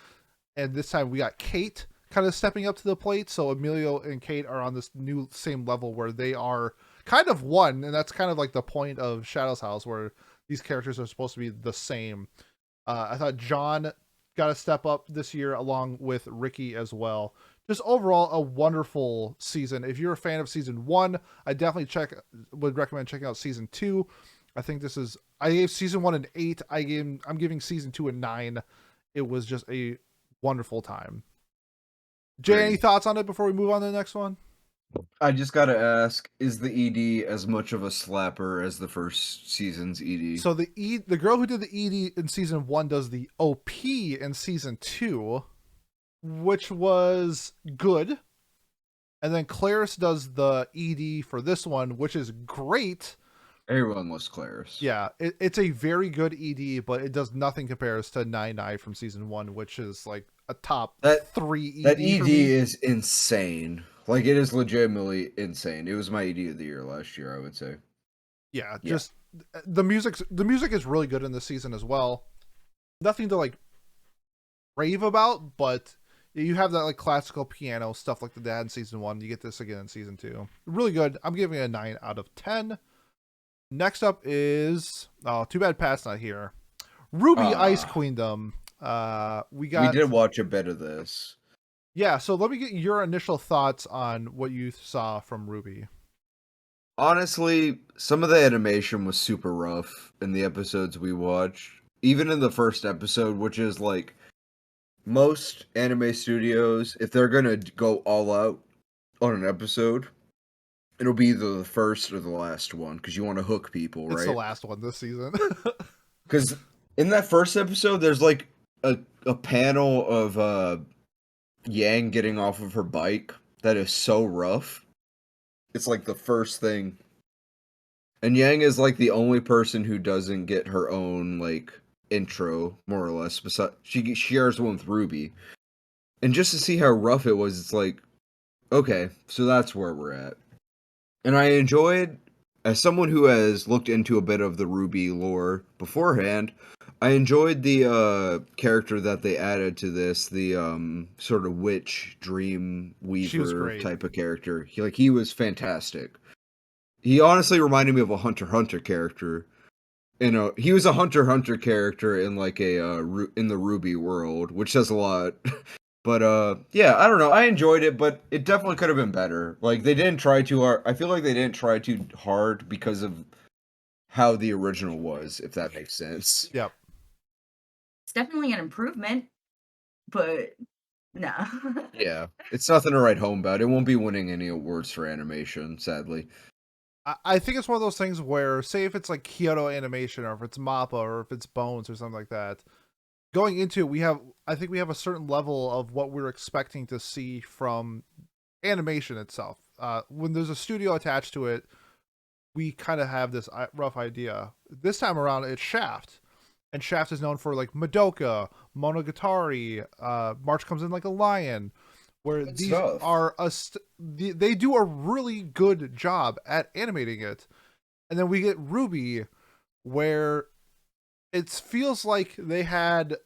and this time we got Kate kind of stepping up to the plate. So Emilio and Kate are on this new same level where they are kind of one, and that's kind of like the point of Shadow's House, where these characters are supposed to be the same. I thought John got a step up this year along with Ricky as well. Just overall a wonderful season. If you're a fan of season 1, I definitely would recommend checking out season 2. I think I gave season 1 an 8. I'm giving season 2 a 9. It was just a wonderful time. Jay, any thoughts on it before we move on to the next one? I just gotta ask, is the ED as much of a slapper as the first season's ED? So the girl who did the ED in season 1 does the OP in season 2, which was good. And then Claris does the ED for this one, which is great. Everyone loves Claris. Yeah, it's a very good ED, but it does nothing compares to 9 from season 1, which is like a top 3 ED. That ED is insane. Like, it is legitimately insane. It was my ED of the year last year, I would say. Yeah, just the music is really good in this season as well. Nothing to like rave about, but you have that like classical piano stuff like the dad in season 1. You get this again in season 2. Really good. I'm giving it a 9 out of 10. Next up is too bad Pat's not here. RWBY Ice Queendom. We did watch a bit of this. Yeah, so let me get your initial thoughts on what you saw from RWBY. Honestly, some of the animation was super rough in the episodes we watched. Even in the first episode, which is like most anime studios, if they're gonna go all out on an episode, it'll be either the first or the last one, because you want to hook people, right? It's the last one this season. Because in that first episode, there's like a panel of Yang getting off of her bike that is so rough. It's like the first thing. And Yang is like the only person who doesn't get her own like intro, more or less. Besides, she shares one with RWBY. And just to see how rough it was, it's like, okay, so that's where we're at. And I enjoyed, as someone who has looked into a bit of the RWBY lore beforehand, I enjoyed the character that they added to this, the sort of witch dream She was weaver great. type of character. He was fantastic. He honestly reminded me of a Hunter x Hunter character. He was a Hunter x Hunter character in like in the RWBY world, which says a lot. But yeah, I don't know. I enjoyed it, but it definitely could have been better. Like they didn't try too hard. I feel like they didn't try too hard because of how the original was, if that makes sense. Yep. It's definitely an improvement, but no. Yeah, it's nothing to write home about. It won't be winning any awards for animation, sadly. I think it's one of those things where, say if it's like Kyoto Animation, or if it's MAPPA, or if it's Bones, or something like that, going into it, I think we have a certain level of what we're expecting to see from animation itself. When there's a studio attached to it, we kind of have this rough idea. This time around, it's Shaft. And Shaft is known for like Madoka, Monogatari, March Comes In Like a Lion, where Good these stuff. are they do a really good job at animating it. And then we get RWBY, where it feels like they had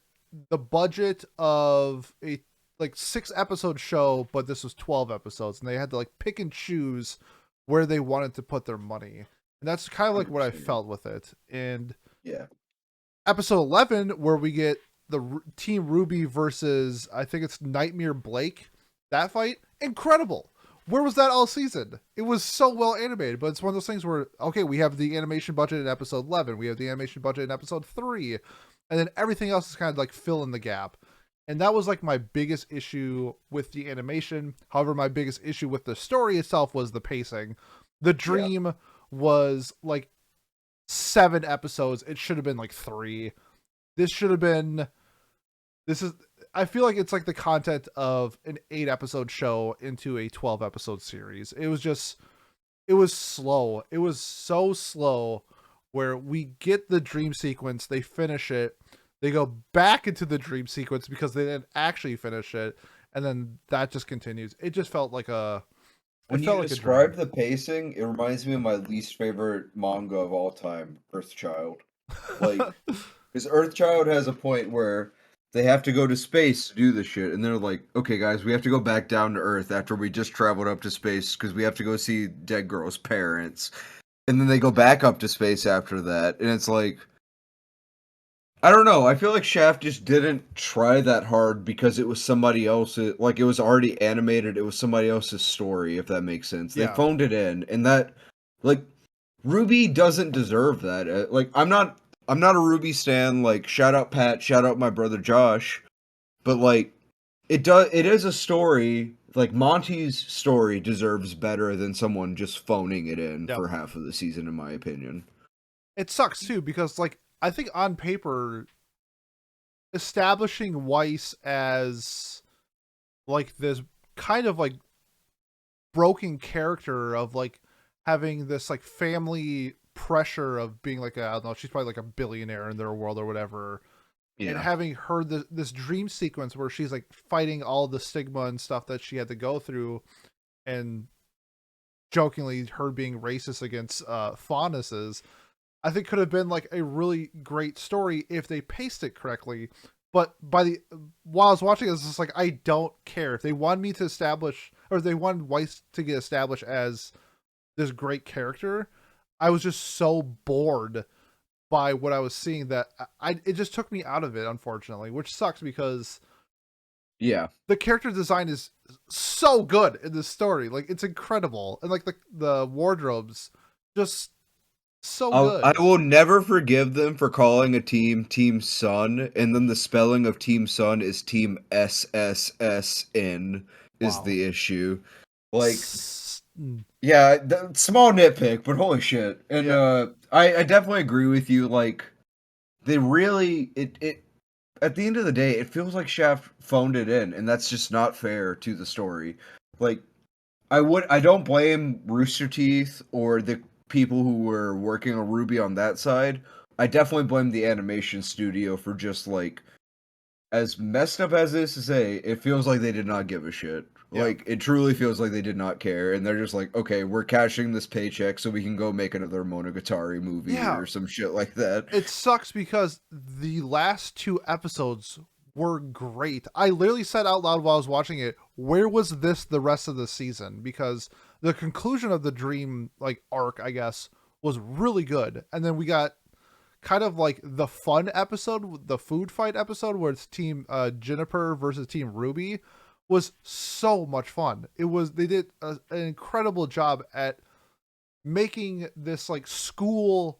the budget of a like 6-episode show, but this was 12 episodes, and they had to like pick and choose where they wanted to put their money. And that's kind of like what I felt with it. And yeah, episode 11, where we get the Team RWBY versus, I think it's Nightmare Blake, that fight, incredible. Where was that all season? It was so well animated, but it's one of those things where, okay, we have the animation budget in episode 11, we have the animation budget in episode 3, and then everything else is kind of like fill in the gap. And that was like my biggest issue with the animation. However, my biggest issue with the story itself was the pacing. The dream was like 7 episodes. It should have been like 3. I feel like it's like the content of an 8-episode show into a 12-episode series. It was slow. It was so slow, where we get the dream sequence, they finish it, they go back into the dream sequence because they didn't actually finish it, and then that just continues. It just felt like when you describe the pacing, it reminds me of my least favorite manga of all time, Earthchild. Like, because Earthchild has a point where they have to go to space to do this shit, and they're like, okay, guys, we have to go back down to Earth after we just traveled up to space because we have to go see dead girl's parents. And then they go back up to space after that, and it's like, I don't know. I feel like Shaft just didn't try that hard because it was somebody else's, like it was already animated. It was somebody else's story, if that makes sense. They phoned it in, and that, like, RWBY doesn't deserve that. Like, I'm not a RWBY stan. Like, shout out Pat, shout out my brother Josh, but like, it is a story. Like, Monty's story deserves better than someone just phoning it in for half of the season, in my opinion. It sucks too, because like, I think on paper, establishing Weiss as like this kind of like broken character of like having this like family pressure of being like I don't know, she's probably like a billionaire in their world or whatever. Yeah. And having her this dream sequence where she's like fighting all the stigma and stuff that she had to go through, and jokingly her being racist against faunuses, I think could have been like a really great story if they paced it correctly. But while I was watching it, it's just like, I don't care. If they want me to establish, or if they wanted Weiss to get established as this great character, I was just so bored by what I was seeing that it just took me out of it, unfortunately, which sucks because the character design is so good in this story. Like, it's incredible. And like the wardrobes, just so good. I will never forgive them for calling a team Team Sun, and then the spelling of Team Sun is Team SSSN is the issue. Like, yeah, small nitpick, but holy shit. And I definitely agree with you. Like, they really it at the end of the day, it feels like Shaft phoned it in, and that's just not fair to the story. Like, I don't blame Rooster Teeth or the people who were working on RWBY on that side. I definitely blame the animation studio for just like, as messed up as this is to say, it feels like they did not give a shit. Yeah. Like, it truly feels like they did not care, and they're just like, okay, we're cashing this paycheck so we can go make another Monogatari movie Yeah. or some shit like that. It sucks because the last 2 episodes were great. I literally said out loud while I was watching it, where was this the rest of the season? Because the conclusion of the dream like arc, I guess, was really good. And then we got kind of like the fun episode, the food fight episode where it's team Juniper versus team RWBY was so much fun. They did an incredible job at making this like school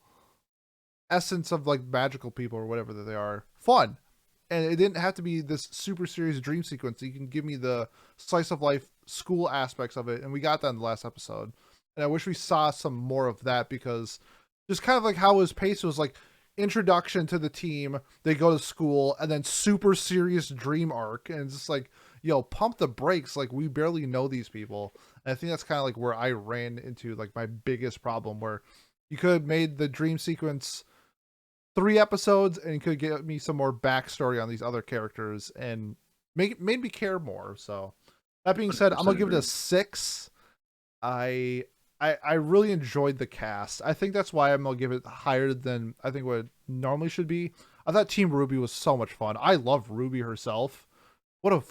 essence of like magical people or whatever that they are fun. And it didn't have to be this super serious dream sequence. You can give me the slice of life school aspects of it, and we got that in the last episode. And I wish we saw some more of that, because just kind of like how his pace was like introduction to the team, they go to school, and then super serious dream arc, and it's just like, yo, pump the brakes, like we barely know these people. And I think that's kind of like where I ran into like my biggest problem, where you could have made the dream sequence 3 episodes and you could get me some more backstory on these other characters and made me care more. So that being said, I'm gonna give it a 6. I really enjoyed the cast. I think that's why I'm gonna give it higher than I think what it normally should be. I thought Team RWBY was so much fun. I love RWBY herself. What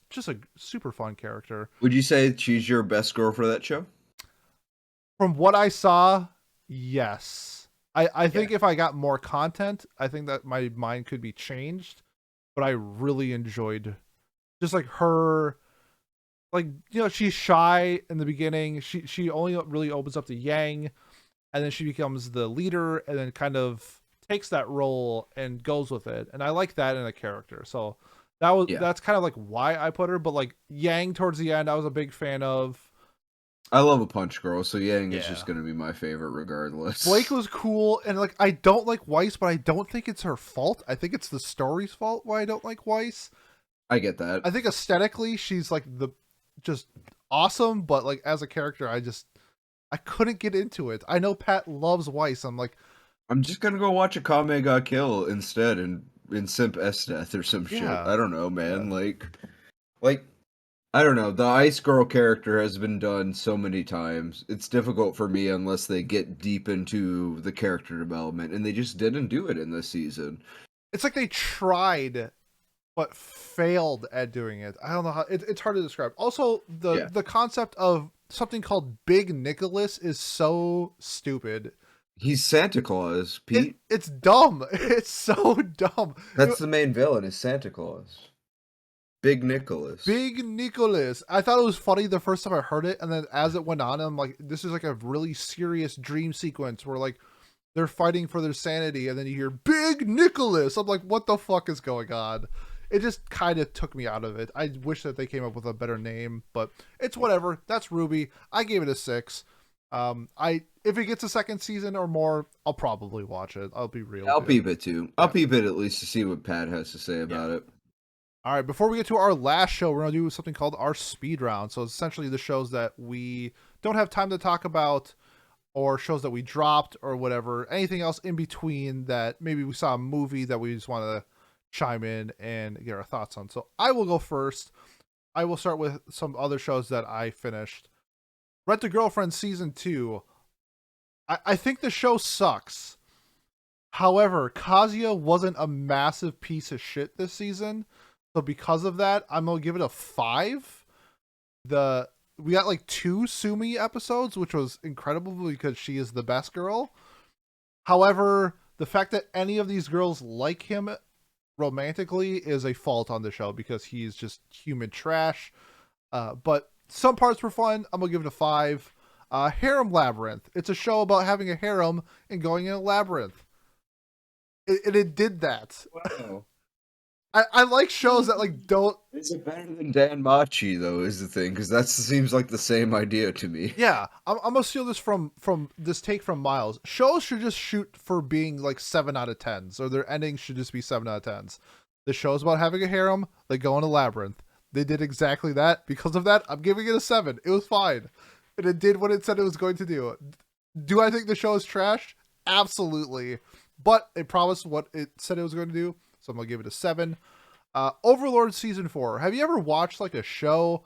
just a super fun character. Would you say she's your best girl for that show? From what I saw, yes. I think if I got more content, I think that my mind could be changed. But I really enjoyed just like her, like, you know, she's shy in the beginning. She only really opens up to Yang, and then she becomes the leader, and then kind of takes that role and goes with it. And I like that in a character. So that's kind of like why I put her. But like Yang towards the end, I was a big fan of. I love a punch girl, so Yang is just gonna be my favorite regardless. Blake was cool, and like I don't like Weiss, but I don't think it's her fault. I think it's the story's fault why I don't like Weiss. I get that. I think aesthetically she's like just awesome, but like as a character, I couldn't get into it. I know Pat loves Weiss. I'm just gonna go watch a Kame ga Kill instead, and in Simp S Death or some shit. I don't know, man. Yeah. Like I don't know. The Ice Girl character has been done so many times. It's difficult for me unless they get deep into the character development, and they just didn't do it in this season. It's like they tried but failed at doing it. I don't know how it's hard to describe. Also, the concept of something called Big Nicholas is so stupid. He's Santa Claus, Pete. It's dumb. It's so dumb. That's the main villain, is Santa Claus. Big Nicholas. Big Nicholas. I thought it was funny the first time I heard it, and then as it went on, I'm like, this is like a really serious dream sequence where like they're fighting for their sanity, and then you hear Big Nicholas. I'm like, what the fuck is going on? It just kind of took me out of it. I wish that they came up with a better name, but it's whatever. That's RWBY. I gave it a 6. If it gets a second season or more, I'll probably watch it. I'll be real. I'll peep it too. I'll peep it at least to see what Pat has to say about it. All right, before we get to our last show, we're going to do something called our speed round. So it's essentially the shows that we don't have time to talk about, or shows that we dropped, or whatever. Anything else in between that maybe we saw a movie that we just want to chime in and get our thoughts on. So I will go first. I will start with some other shows that I finished. Rent a Girlfriend Season 2. I think the show sucks. However, Kazuya wasn't a massive piece of shit this season. So because of that, I'm going to give it a 5. We got like 2 Sumi episodes, which was incredible because she is the best girl. However, the fact that any of these girls like him romantically is a fault on the show because he's just human trash. But some parts were fun. I'm going to give it a 5. Harem Labyrinth. It's a show about having a harem and going in a labyrinth. It did that. Wow. I like shows that like don't. Is it better than Dan Machi though? Is the thing, because that seems like the same idea to me. Yeah, I'm gonna steal this from this take from Miles. Shows should just shoot for being like 7 out of 10s, or their endings should just be 7 out of 10s. The show's about having a harem. They go into Labyrinth. They did exactly that. Because of that, I'm giving it a 7. It was fine, and it did what it said it was going to do. Do I think the show is trash? Absolutely, but it promised what it said it was going to do, so I'm gonna give it a 7. Overlord season 4. Have you ever watched like a show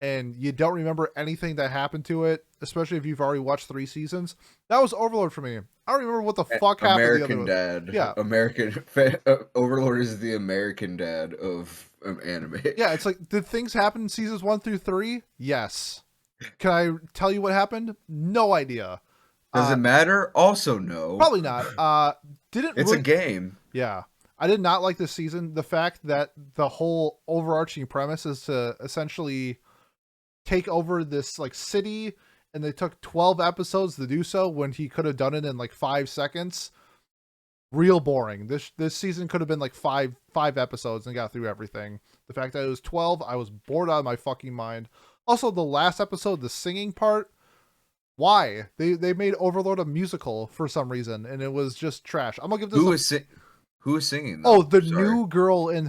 and you don't remember anything that happened to it, especially if you've already watched 3 seasons? That was Overlord for me. I don't remember what the fuck happened. American Dad. Yeah. Overlord is the American Dad of anime. Yeah, it's like, did things happen in seasons 1 through 3? Yes. Can I tell you what happened? No idea. Does it matter? Also, no. Probably not. It's a game. Yeah. I did not like this season. The fact that the whole overarching premise is to essentially take over this like city, and they took 12 episodes to do so when he could have done it in like 5 seconds. Real boring. This season could have been like five episodes and got through everything. The fact that it was 12, I was bored out of my fucking mind. Also, the last episode, the singing part, why? They made Overlord a musical for some reason, and it was just trash. I'm gonna give this Who is singing though? Oh, the new girl in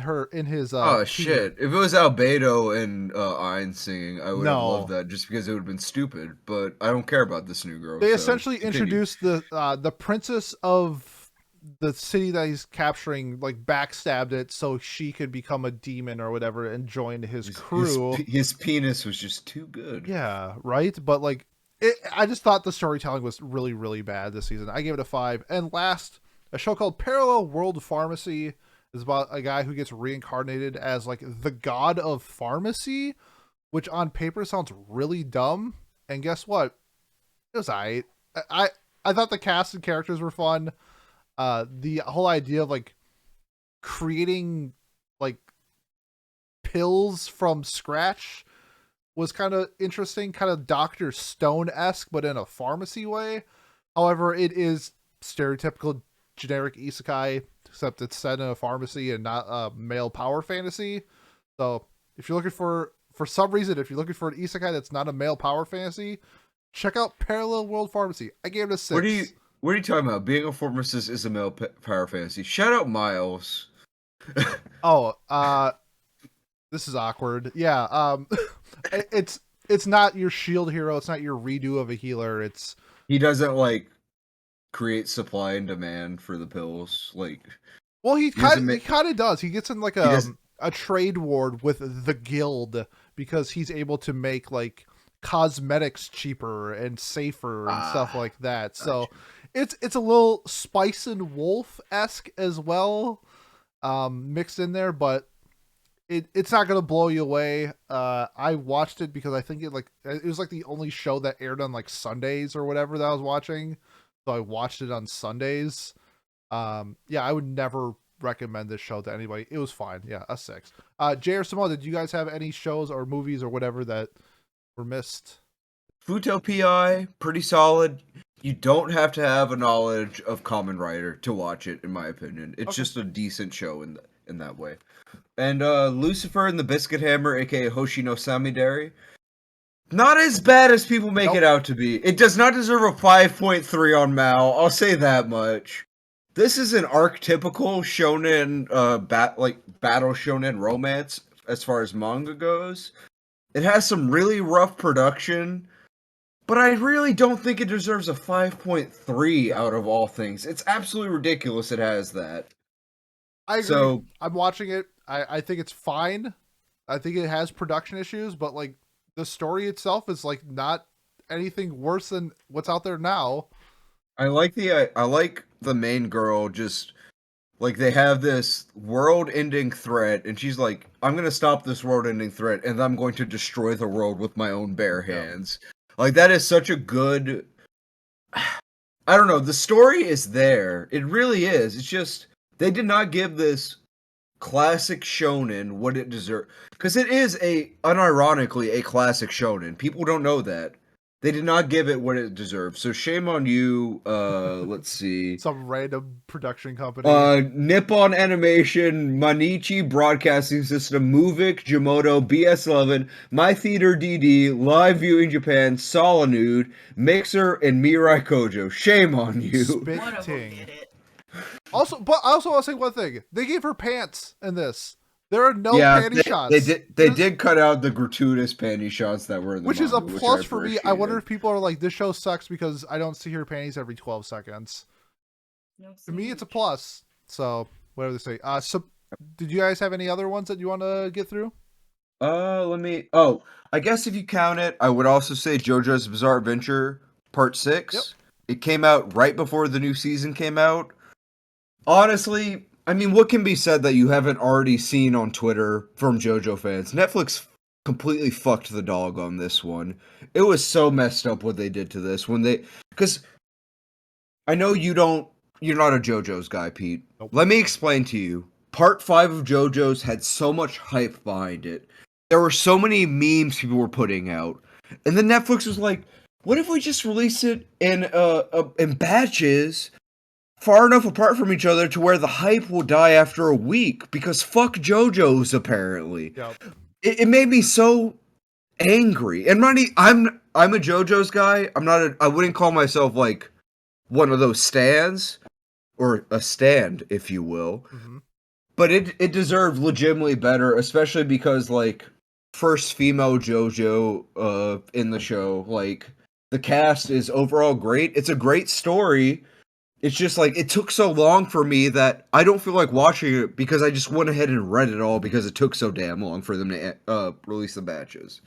his oh team. shit. If it was Albedo and Ein singing, I would have No. loved that just because it would have been stupid, but I don't care about this new girl. They so essentially continue. introduced the princess of the city that he's capturing, like backstabbed it so she could become a demon or whatever and join his crew. His penis was just too good. Yeah, right? But like I just thought the storytelling was really, really bad this season. I gave it a 5. And last, a show called Parallel World Pharmacy is about a guy who gets reincarnated as like the god of pharmacy, which on paper sounds really dumb. And guess what? It was alright. I thought the cast and characters were fun. The whole idea of like creating like pills from scratch was kind of interesting, kind of Dr. Stone-esque, but in a pharmacy way. However, it is stereotypical generic isekai, except it's set in a pharmacy and not a male power fantasy. So if you're looking for some reason, if you're looking for an isekai that's not a male power fantasy, check out Parallel World Pharmacy. I gave it a 6. What are you talking about? Being a pharmacist is a male power fantasy. Shout out Miles. This is awkward. Yeah, it's not your shield hero. It's not your redo of a healer. He doesn't like create supply and demand for the pills. Like, well, he kind of does. He gets in like a trade war with the guild because he's able to make like cosmetics cheaper and safer and stuff like that. So it's a little Spice and Wolf-esque as well, mixed in there, but it's not gonna blow you away. I watched it because I think it was like the only show that aired on like Sundays or whatever that I was watching, so I watched it on Sundays. Yeah, I would never recommend this show to anybody. It was fine. Yeah, a 6. Jay or Simone, did you guys have any shows or movies or whatever that were missed? Futo PI, pretty solid. You don't have to have a knowledge of Kamen Rider to watch it, in my opinion. It's just a decent show in that way. And Lucifer and the Biscuit Hammer, aka Hoshino Samidari, not as bad as people make it out to be. It does not deserve a 5.3 on Mal, I'll say that much. This is an archetypical shonen, battle shonen romance as far as manga goes. It has some really rough production, but I really don't think it deserves a 5.3 out of all things. It's absolutely ridiculous it has that. I agree. So, I'm watching it. I think it's fine. I think it has production issues, but like the story itself is like not anything worse than what's out there now. I like the main girl, just like they have this world-ending threat, and she's like, I'm gonna stop this world-ending threat, and I'm going to destroy the world with my own bare hands. Yeah. Like, that is such a good... I don't know, the story is there. It really is. It's just, they did not give this classic shonen what it deserves. Because it is unironically a classic shonen. People don't know that. They did not give it what it deserved. So shame on you. Let's see. Some random production company. Nippon Animation, Manichi Broadcasting System, Movic, Jimoto, BS11, My Theater DD, Live Viewing Japan, Solitude, Mixer, and Mirai Kojo. Shame on you. Spit One of them ting. did it. Also, but I also want to say one thing. They gave her pants in this. There are no Yeah, panty shots. They did cut out the gratuitous panty shots that were in the which is a manga, plus which for me. I wonder if people are like, this show sucks because I don't see her panties every 12 seconds. No To me, it's a smooch. plus. So, whatever they say. So, did you guys have any other ones that you want to get through? I guess if you count it, I would also say JoJo's Bizarre Adventure Part 6. Yep. It came out right before the new season came out. Honestly, I mean, what can be said that you haven't already seen on Twitter from JoJo fans? Netflix completely fucked the dog on this one. It was so messed up what they did to this because I know you're not a JoJo's guy, Pete. Nope. Let me explain to you. Part 5 of JoJo's had so much hype behind it. There were so many memes people were putting out. And then Netflix was like, what if we just release it in batches far enough apart from each other to where the hype will die after a week? Because fuck JoJo's, apparently. Yep. It made me so angry. And Ronnie, I'm a JoJo's guy. I wouldn't call myself like one of those stands, or a stand, if you will. Mm-hmm. But it deserved legitimately better, especially because like first female JoJo in the show. Like the cast is overall great. It's a great story. It's just like it took so long for me that I don't feel like watching it because I just went ahead and read it all because it took so damn long for them to release the batches.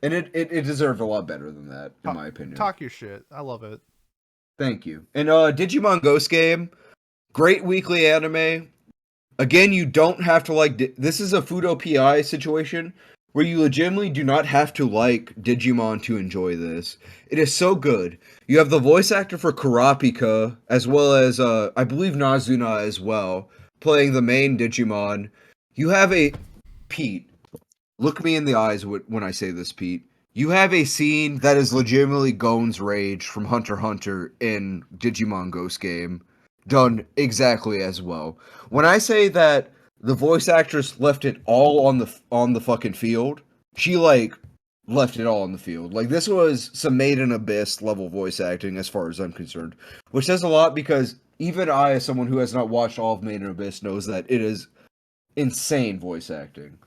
And it deserved a lot better than that, in my opinion. Talk your shit. I love it. Thank you. And Digimon Ghost Game, great weekly anime. Again, you don't have to like... This is a Fudo PI situation where you legitimately do not have to like Digimon to enjoy this. It is so good. You have the voice actor for Kurapika, as well as, I believe, Nazuna as well, playing the main Digimon. You have a... Pete, look me in the eyes when I say this, Pete. You have a scene that is legitimately Gon's Rage from Hunter x Hunter in Digimon Ghost Game, done exactly as well. When I say that the voice actress left it all on the fucking field, she like left it all on the field. Like this was some Made in Abyss level voice acting as far as I'm concerned, which says a lot because even I, as someone who has not watched all of Made in Abyss, knows that it is insane voice acting.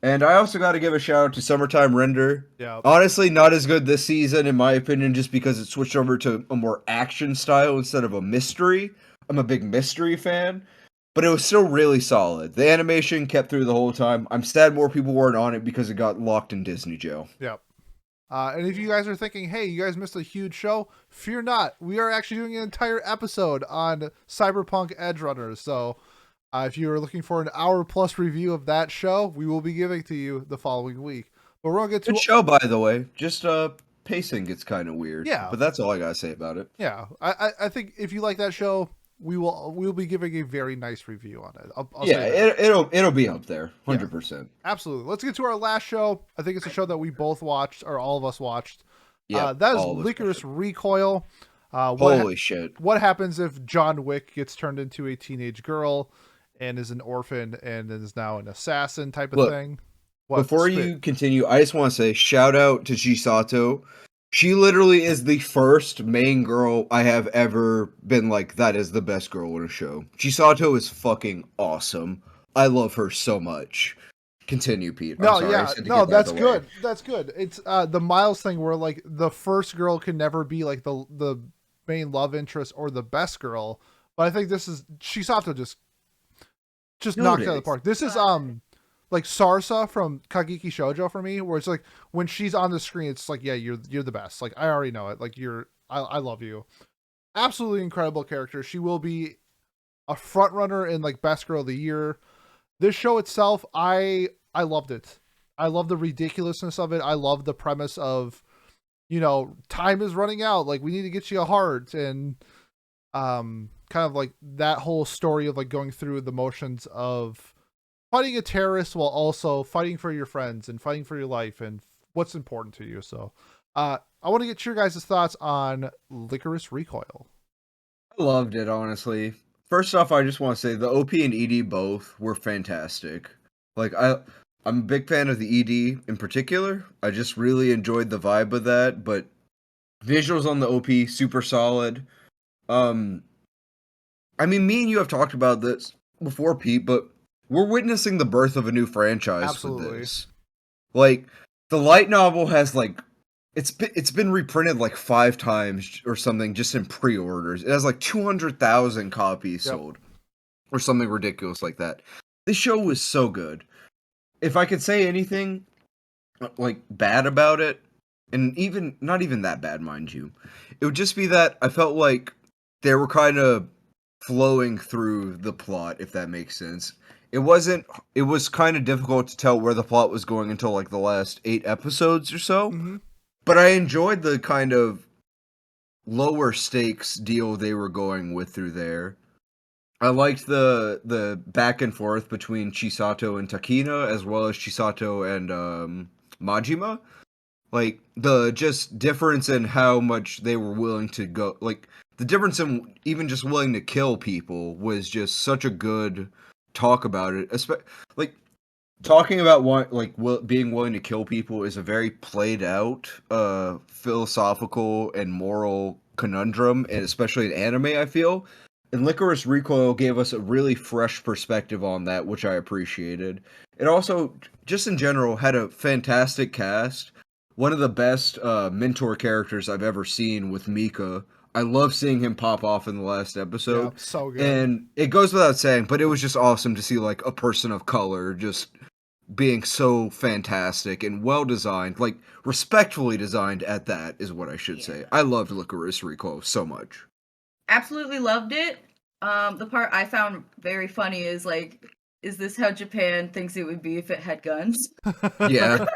And I also got to give a shout out to Summertime Render. Yeah. Honestly, not as good this season, in my opinion, just because it switched over to a more action style instead of a mystery. I'm a big mystery fan, but it was still really solid. The animation kept through the whole time. I'm sad more people weren't on it because it got locked in Disney jail. Yep. And if you guys are thinking, hey, you guys missed a huge show, fear not. We are actually doing an entire episode on Cyberpunk Edge Runners. So if you are looking for an hour-plus review of that show, we will be giving to you the following week. But we're going to get to... Good show, by the way. Just pacing gets kind of weird. Yeah. But that's all I got to say about it. Yeah. I think if you like that show, we'll be giving a very nice review on it. I'll yeah, say that. it'll be up there, 100%. Yeah, absolutely. Let's get to our last show. I think it's a show that we both watched, or all of us watched. Yeah, that is Lycoris Recoil. Holy shit! What happens if John Wick gets turned into a teenage girl and is an orphan and is now an assassin type of thing? Before you continue, I just want to say shout out to Chisato. She literally is the first main girl I have ever been like, that is the best girl in a show. Chisato is fucking awesome. I love her so much. Continue, Pete. No, that's good. That's good. It's the Miles thing where like the first girl can never be like the main love interest or the best girl. But I think this is Chisato just knocked it out of the park. This is like Sarsa from Kageki Shoujo for me, where it's like when she's on the screen, it's like, yeah, you're the best. Like I already know it. Like I love you. Absolutely incredible character. She will be a front runner in like best girl of the year. This show itself, I loved it. I love the ridiculousness of it. I love the premise of, time is running out. Like we need to get you a heart, and kind of like that whole story of like going through the motions of fighting a terrorist while also fighting for your friends and fighting for your life and what's important to you. So I want to get your guys' thoughts on Lycoris Recoil. I loved it, honestly. First off, I just want to say the OP and ED both were fantastic. Like I'm a big fan of the ED in particular. I just really enjoyed the vibe of that, but visuals on the OP super solid. I mean, me and you have talked about this before, Pete, but we're witnessing the birth of a new franchise Absolutely. with this. Like, the light novel has it's been reprinted like 5 times or something just in pre-orders. It has like 200,000 copies sold or something ridiculous like that. This show was so good. If I could say anything like bad about it, and even not even that bad, mind you, it would just be that I felt like they were kind of flowing through the plot, if that makes sense. It was kind of difficult to tell where the plot was going until like the last 8 episodes or so. Mm-hmm. But I enjoyed the kind of lower stakes deal they were going with through there. I liked the back and forth between Chisato and Takina, as well as Chisato and Majima. Like, the just difference in how much they were willing to go, like, the difference in even just willing to kill people was just such a good talk about it. Like, talking about being willing to kill people is a very played out philosophical and moral conundrum, and especially in anime, I feel. And Lycoris Recoil gave us a really fresh perspective on that, which I appreciated. It also, just in general, had a fantastic cast. One of the best mentor characters I've ever seen with Mika. I love seeing him pop off in the last episode. Yeah, so good. And it goes without saying, but it was just awesome to see like a person of color just being so fantastic and well designed, like respectfully designed at that is what I should say. I loved Lycoris Recoil so much. Absolutely loved it. The part I found very funny is like, is this how Japan thinks it would be if it had guns? Yeah.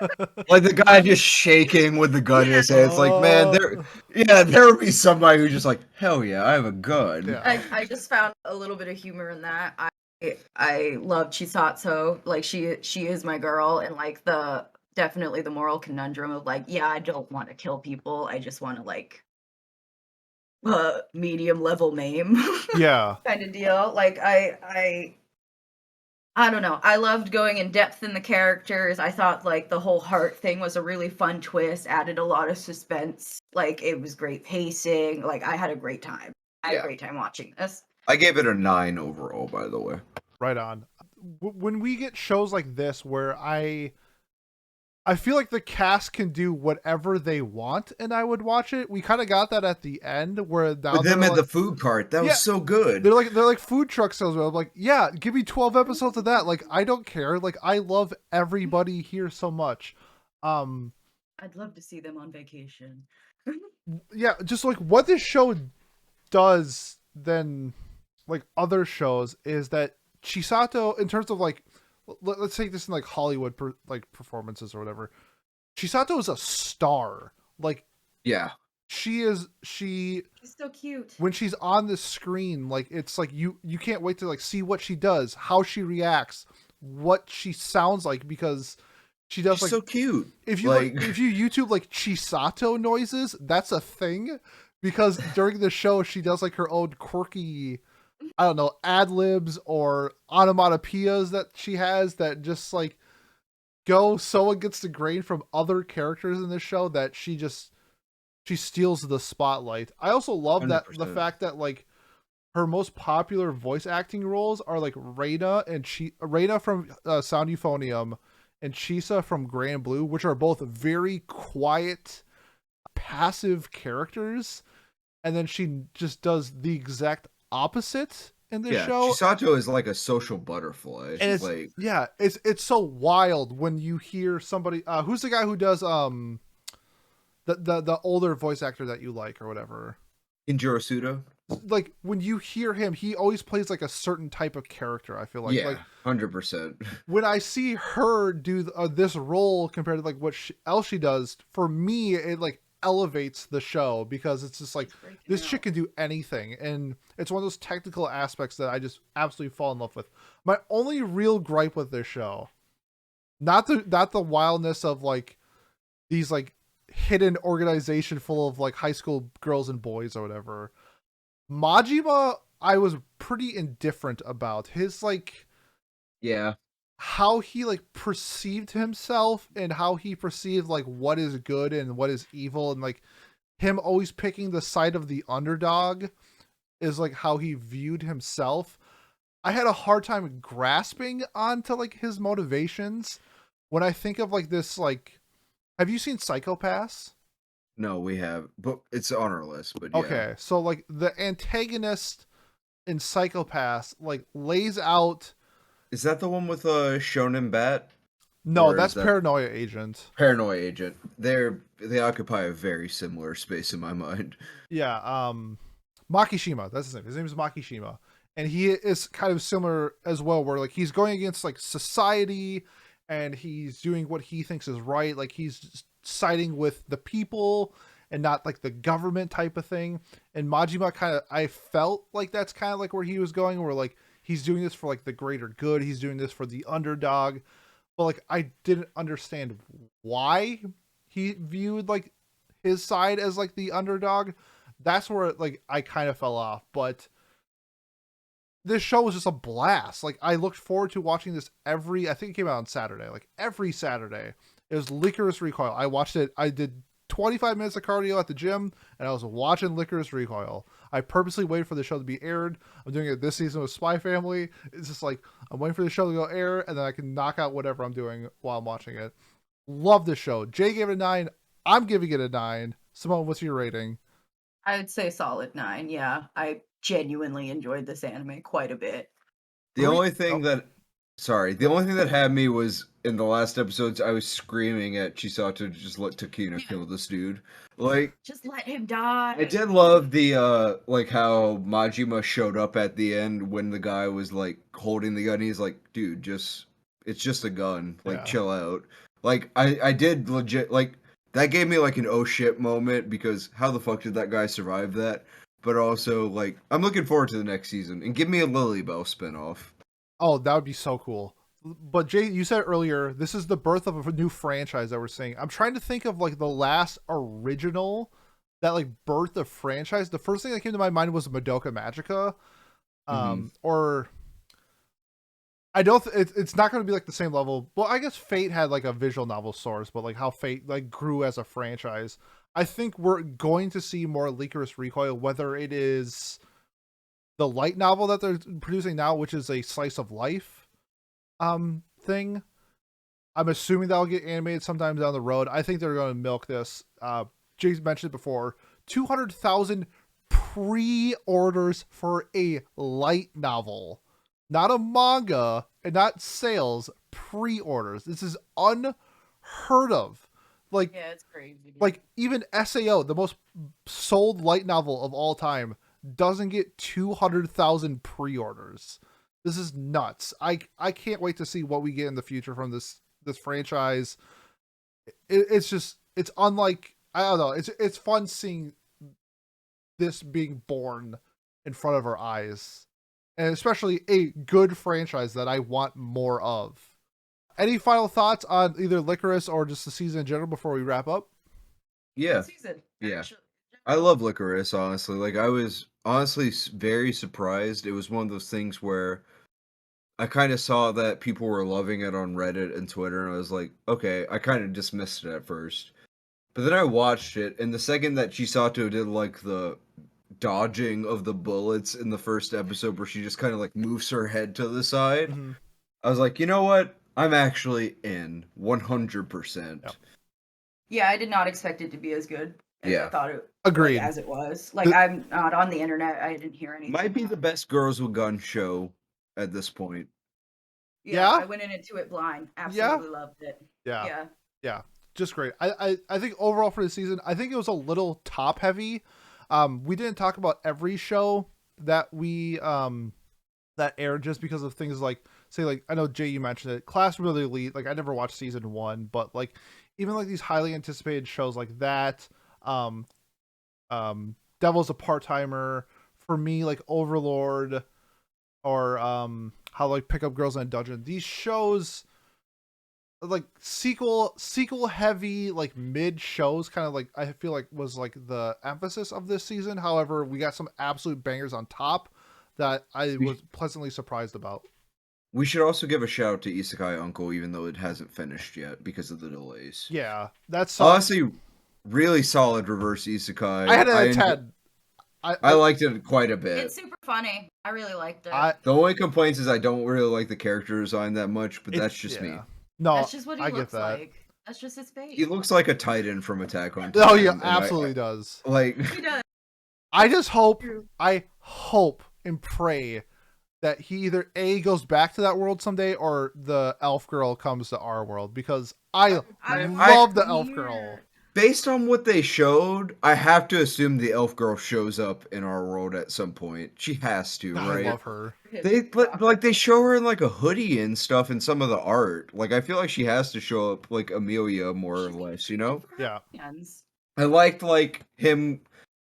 Like the guy just shaking with the gun in his hand. It's like, man, Oh. there would be somebody who's just like, hell yeah, I have a gun. Yeah. I just found a little bit of humor in that. I love Chisato. Like she is my girl, and like definitely the moral conundrum of like, yeah, I don't want to kill people. I just want to like medium level maim. Yeah. Kind of deal. Like I don't know. I loved going in depth in the characters. I thought like the whole heart thing was a really fun twist, added a lot of suspense. Like it was great pacing. Like I had a great time. I had a great time watching this. I gave it a 9 overall, by the way. Right on. When we get shows like this where I feel like the cast can do whatever they want, and I would watch it. We kind of got that at the end, where now With them they're at like, the food cart, that was so good. they're like food truck salesmen. I'm like, yeah, give me 12 episodes of that. Like, I don't care. Like, I love everybody here so much. I'd love to see them on vacation. Yeah, just like what this show does than like other shows is that Chisato, in terms of like, let's take this in like Hollywood like performances or whatever. Chisato is a star. Like, Yeah. she's so cute. When she's on the screen, like it's like you can't wait to like see what she does, how she reacts, what she sounds like, because she does She's like so cute. if you if you YouTube like Chisato noises, that's a thing, because during the show she does like her own quirky, I don't know, ad libs or onomatopoeias that she has that just like go so against the grain from other characters in this show that she steals the spotlight. I also love that 100%. the fact that like her most popular voice acting roles are like Reina from Sound Euphonium and Chisa from Grand Blue, which are both very quiet, passive characters, and then she just does the exact opposite in this show. Chisato is like a social butterfly. And it's like, it's so wild when you hear somebody who's the guy who does the older voice actor that you like or whatever. Injuro Suda. Like when you hear him, he always plays like a certain type of character. I feel like, Yeah, like 100%. when I see her do this role compared to like what else she does, for me it like elevates the show, because it's just like this chick can do anything, and it's one of those technical aspects that I just absolutely fall in love with. My only real gripe with this show, not the wildness of like these like hidden organization full of like high school girls and boys or whatever. Majima, I was pretty indifferent about his like Yeah. how he like perceived himself and how he perceived like what is good and what is evil, and like him always picking the side of the underdog is like how he viewed himself. I had a hard time grasping onto like his motivations when I think of like this. Like, have you seen Psychopaths? No, we have, but it's on our list. But yeah. Okay, so like the antagonist in Psychopaths like lays out. Is that the one with Shonen Bat? No, Or is that's that- Paranoia Agent. Paranoia Agent. They occupy a very similar space in my mind. Yeah, Makishima, that's his name. His name is Makishima. And he is kind of similar as well, where like he's going against like society and he's doing what he thinks is right. Like he's siding with the people and not like the government type of thing. And Majima I felt like that's kind of like where he was going, where like he's doing this for like the greater good. He's doing this for the underdog. But like I didn't understand why he viewed like his side as like the underdog. That's where like I kind of fell off. But this show was just a blast. Like I looked forward to watching this I think it came out on Saturday. Like every Saturday. It was Lycoris Recoil. I watched it. I did 25 minutes of cardio at the gym and I was watching Lycoris Recoil. I purposely waited for the show to be aired. I'm doing it this season with Spy Family. It's just like I'm waiting for the show to go air and then I can knock out whatever I'm doing while I'm watching it. Love this show. Jay gave it a 9. I'm giving it a 9. Simone, what's your rating? I would say solid 9. Yeah, I genuinely enjoyed this anime quite a bit. The only thing that had me was in the last episodes I was screaming at Chisato to just let Takina kill this dude. Like, just let him die. I did love the like how Majima showed up at the end when the guy was like holding the gun. He's like, dude, it's just a gun. Like, chill out. Like, I did legit like that gave me like an oh shit moment, because how the fuck did that guy survive that? But also, like, I'm looking forward to the next season, and give me a Lilybell spinoff. Oh, that would be so cool. But Jay, you said earlier, this is the birth of a new franchise that we're seeing. I'm trying to think of like the last original that like birthed a franchise. The first thing that came to my mind was Madoka Magica. Or I don't, it's not going to be like the same level. Well, I guess Fate had like a visual novel source, but like how Fate like grew as a franchise. I think we're going to see more Lycoris Recoil, whether it is the light novel that they're producing now, which is a slice of life thing. I'm assuming that'll get animated sometime down the road. I think they're going to milk this. Jay's mentioned before, 200,000 pre-orders for a light novel. Not a manga and not sales, pre-orders. This is unheard of. Like, yeah, it's crazy. Dude. Like even SAO, the most sold light novel of all time, doesn't get 200,000 pre-orders. This is nuts. I can't wait to see what we get in the future from this franchise. It's unlike, I don't know. It's fun seeing this being born in front of our eyes, and especially a good franchise that I want more of. Any final thoughts on either Lycoris or just the season in general before we wrap up? Yeah. Season, yeah. Actually. I love Lycoris, honestly. Like, I was honestly very surprised. It was one of those things where I kind of saw that people were loving it on Reddit and Twitter, and I was like, okay, I kind of dismissed it at first. But then I watched it, and the second that Chisato did, like, the dodging of the bullets in the first episode where she just kind of, like, moves her head to the side, I was like, you know what? I'm actually in 100%. Yep. Yeah, I did not expect it to be as good as I thought it Agreed. as it was. Like, I'm not on the internet. I didn't hear anything. Might be the best Girls with Guns show at this point. Yeah? I went into it blind. Absolutely loved it. Yeah. Just great. I think overall for the season, I think it was a little top heavy. We didn't talk about every show that we that aired just because of things like, say, like, I know Jay, you mentioned it, Classroom of the Elite. Like, I never watched season 1, but like even like these highly anticipated shows like that, Devil's a Part-Timer, for me, like Overlord, or How to like Pick Up Girls in a Dungeon. These shows like sequel heavy like mid shows kind of like I feel like was like the emphasis of this season. However, we got some absolute bangers on top that I was pleasantly surprised about. We should also give a shout out to Isekai Uncle, even though it hasn't finished yet because of the delays. Yeah, that's Honestly, really solid reverse Isekai. I had it at 10. I liked it quite a bit. It's super funny. I really liked it. The only complaints is I don't really like the character design that much, but that's just me. No, that's just what he I looks get that. like. That's just his face. He looks like a Titan from Attack on Titan. Oh, yeah, absolutely does. Like, He does. I just hope, I hope and pray that he either A, goes back to that world someday, or the elf girl comes to our world, because I love the elf girl. Based on what they showed, I have to assume the elf girl shows up in our world at some point. She has to, right? I love her. They show her in like a hoodie and stuff in some of the art. Like, I feel like she has to show up like Amelia more or less, you know? Yeah. I liked him.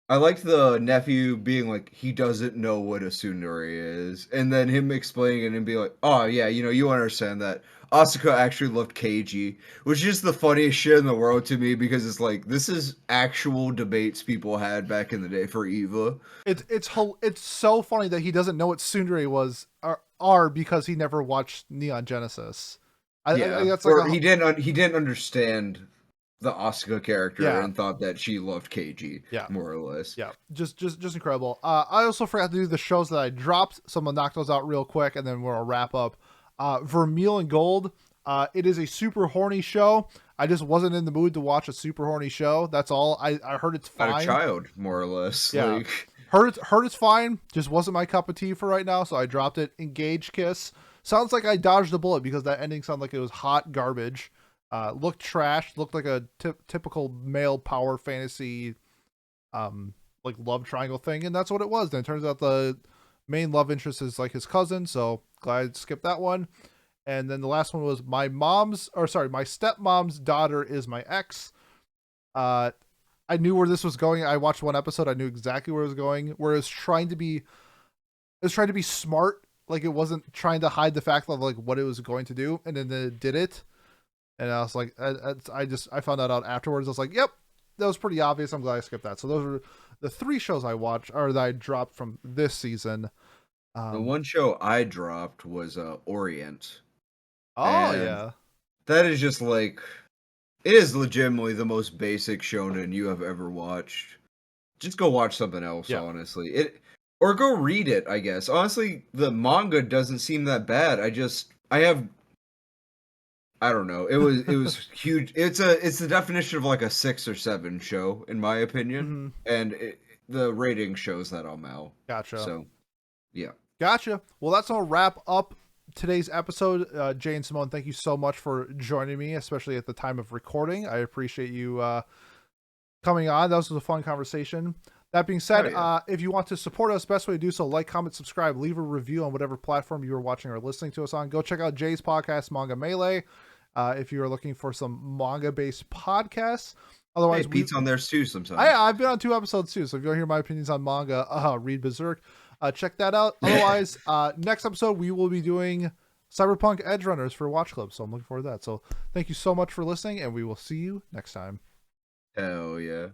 I liked the nephew being like, he doesn't know what a tsundere is, and then him explaining it and being like, oh yeah, you understand that Asuka actually loved Keiji, which is the funniest shit in the world to me, because it's like, this is actual debates people had back in the day for Eva. It's so funny that he doesn't know what tsundere are because he never watched Neon Genesis. He didn't understand the Asuka character and thought that she loved Keiji, more or less. Yeah, just incredible. I also forgot to do the shows that I dropped, so I'm gonna knock those out real quick, and then we'll wrap up. Vermeil and Gold. It is a super horny show. I just wasn't in the mood to watch a super horny show. That's all. I heard it's fine. Got a child, more or less. Yeah. Like... Heard it's fine. Just wasn't my cup of tea for right now, so I dropped it. Engage Kiss. Sounds like I dodged a bullet because that ending sounded like it was hot garbage. Looked trash. Looked like a typical male power fantasy, like love triangle thing, and that's what it was. Then it turns out the main love interest is like his cousin, so glad I skipped that one. And then the last one was my stepmom's daughter is my ex. I knew where this was going. I watched one episode. I knew exactly where it was going. Where it was trying to be smart. Like, it wasn't trying to hide the fact of like what it was going to do, and then it did it. And I was like, I found that out afterwards. I was like, yep, that was pretty obvious. I'm glad I skipped that. So those were the 3 shows I watched, or that I dropped from this season. The one show I dropped was Orient. Oh, yeah. That is just like, it is legitimately the most basic shonen you have ever watched. Just go watch something else, honestly. Or go read it, I guess. Honestly, the manga doesn't seem that bad. I don't know. It was huge. It's the definition of like a 6 or 7 show, in my opinion. Mm-hmm. And the rating shows that on Mal. Gotcha. So, yeah. Gotcha. Well, that's all wrap up today's episode. Jay and Simone, thank you so much for joining me, especially at the time of recording. I appreciate you coming on. That was a fun conversation. That being said, if you want to support us, best way to do so, like, comment, subscribe, leave a review on whatever platform you are watching or listening to us on. Go check out Jay's podcast, Manga Melee, if you are looking for some manga-based podcasts. Otherwise, Pete's on there too sometimes. I've been on 2 episodes too, so if you want to hear my opinions on manga, read Berserk. Check that out. Otherwise, next episode we will be doing Cyberpunk Edge Runners for Watch Club, so I'm looking forward to that. So thank you so much for listening, and we will see you next time. Hell yeah.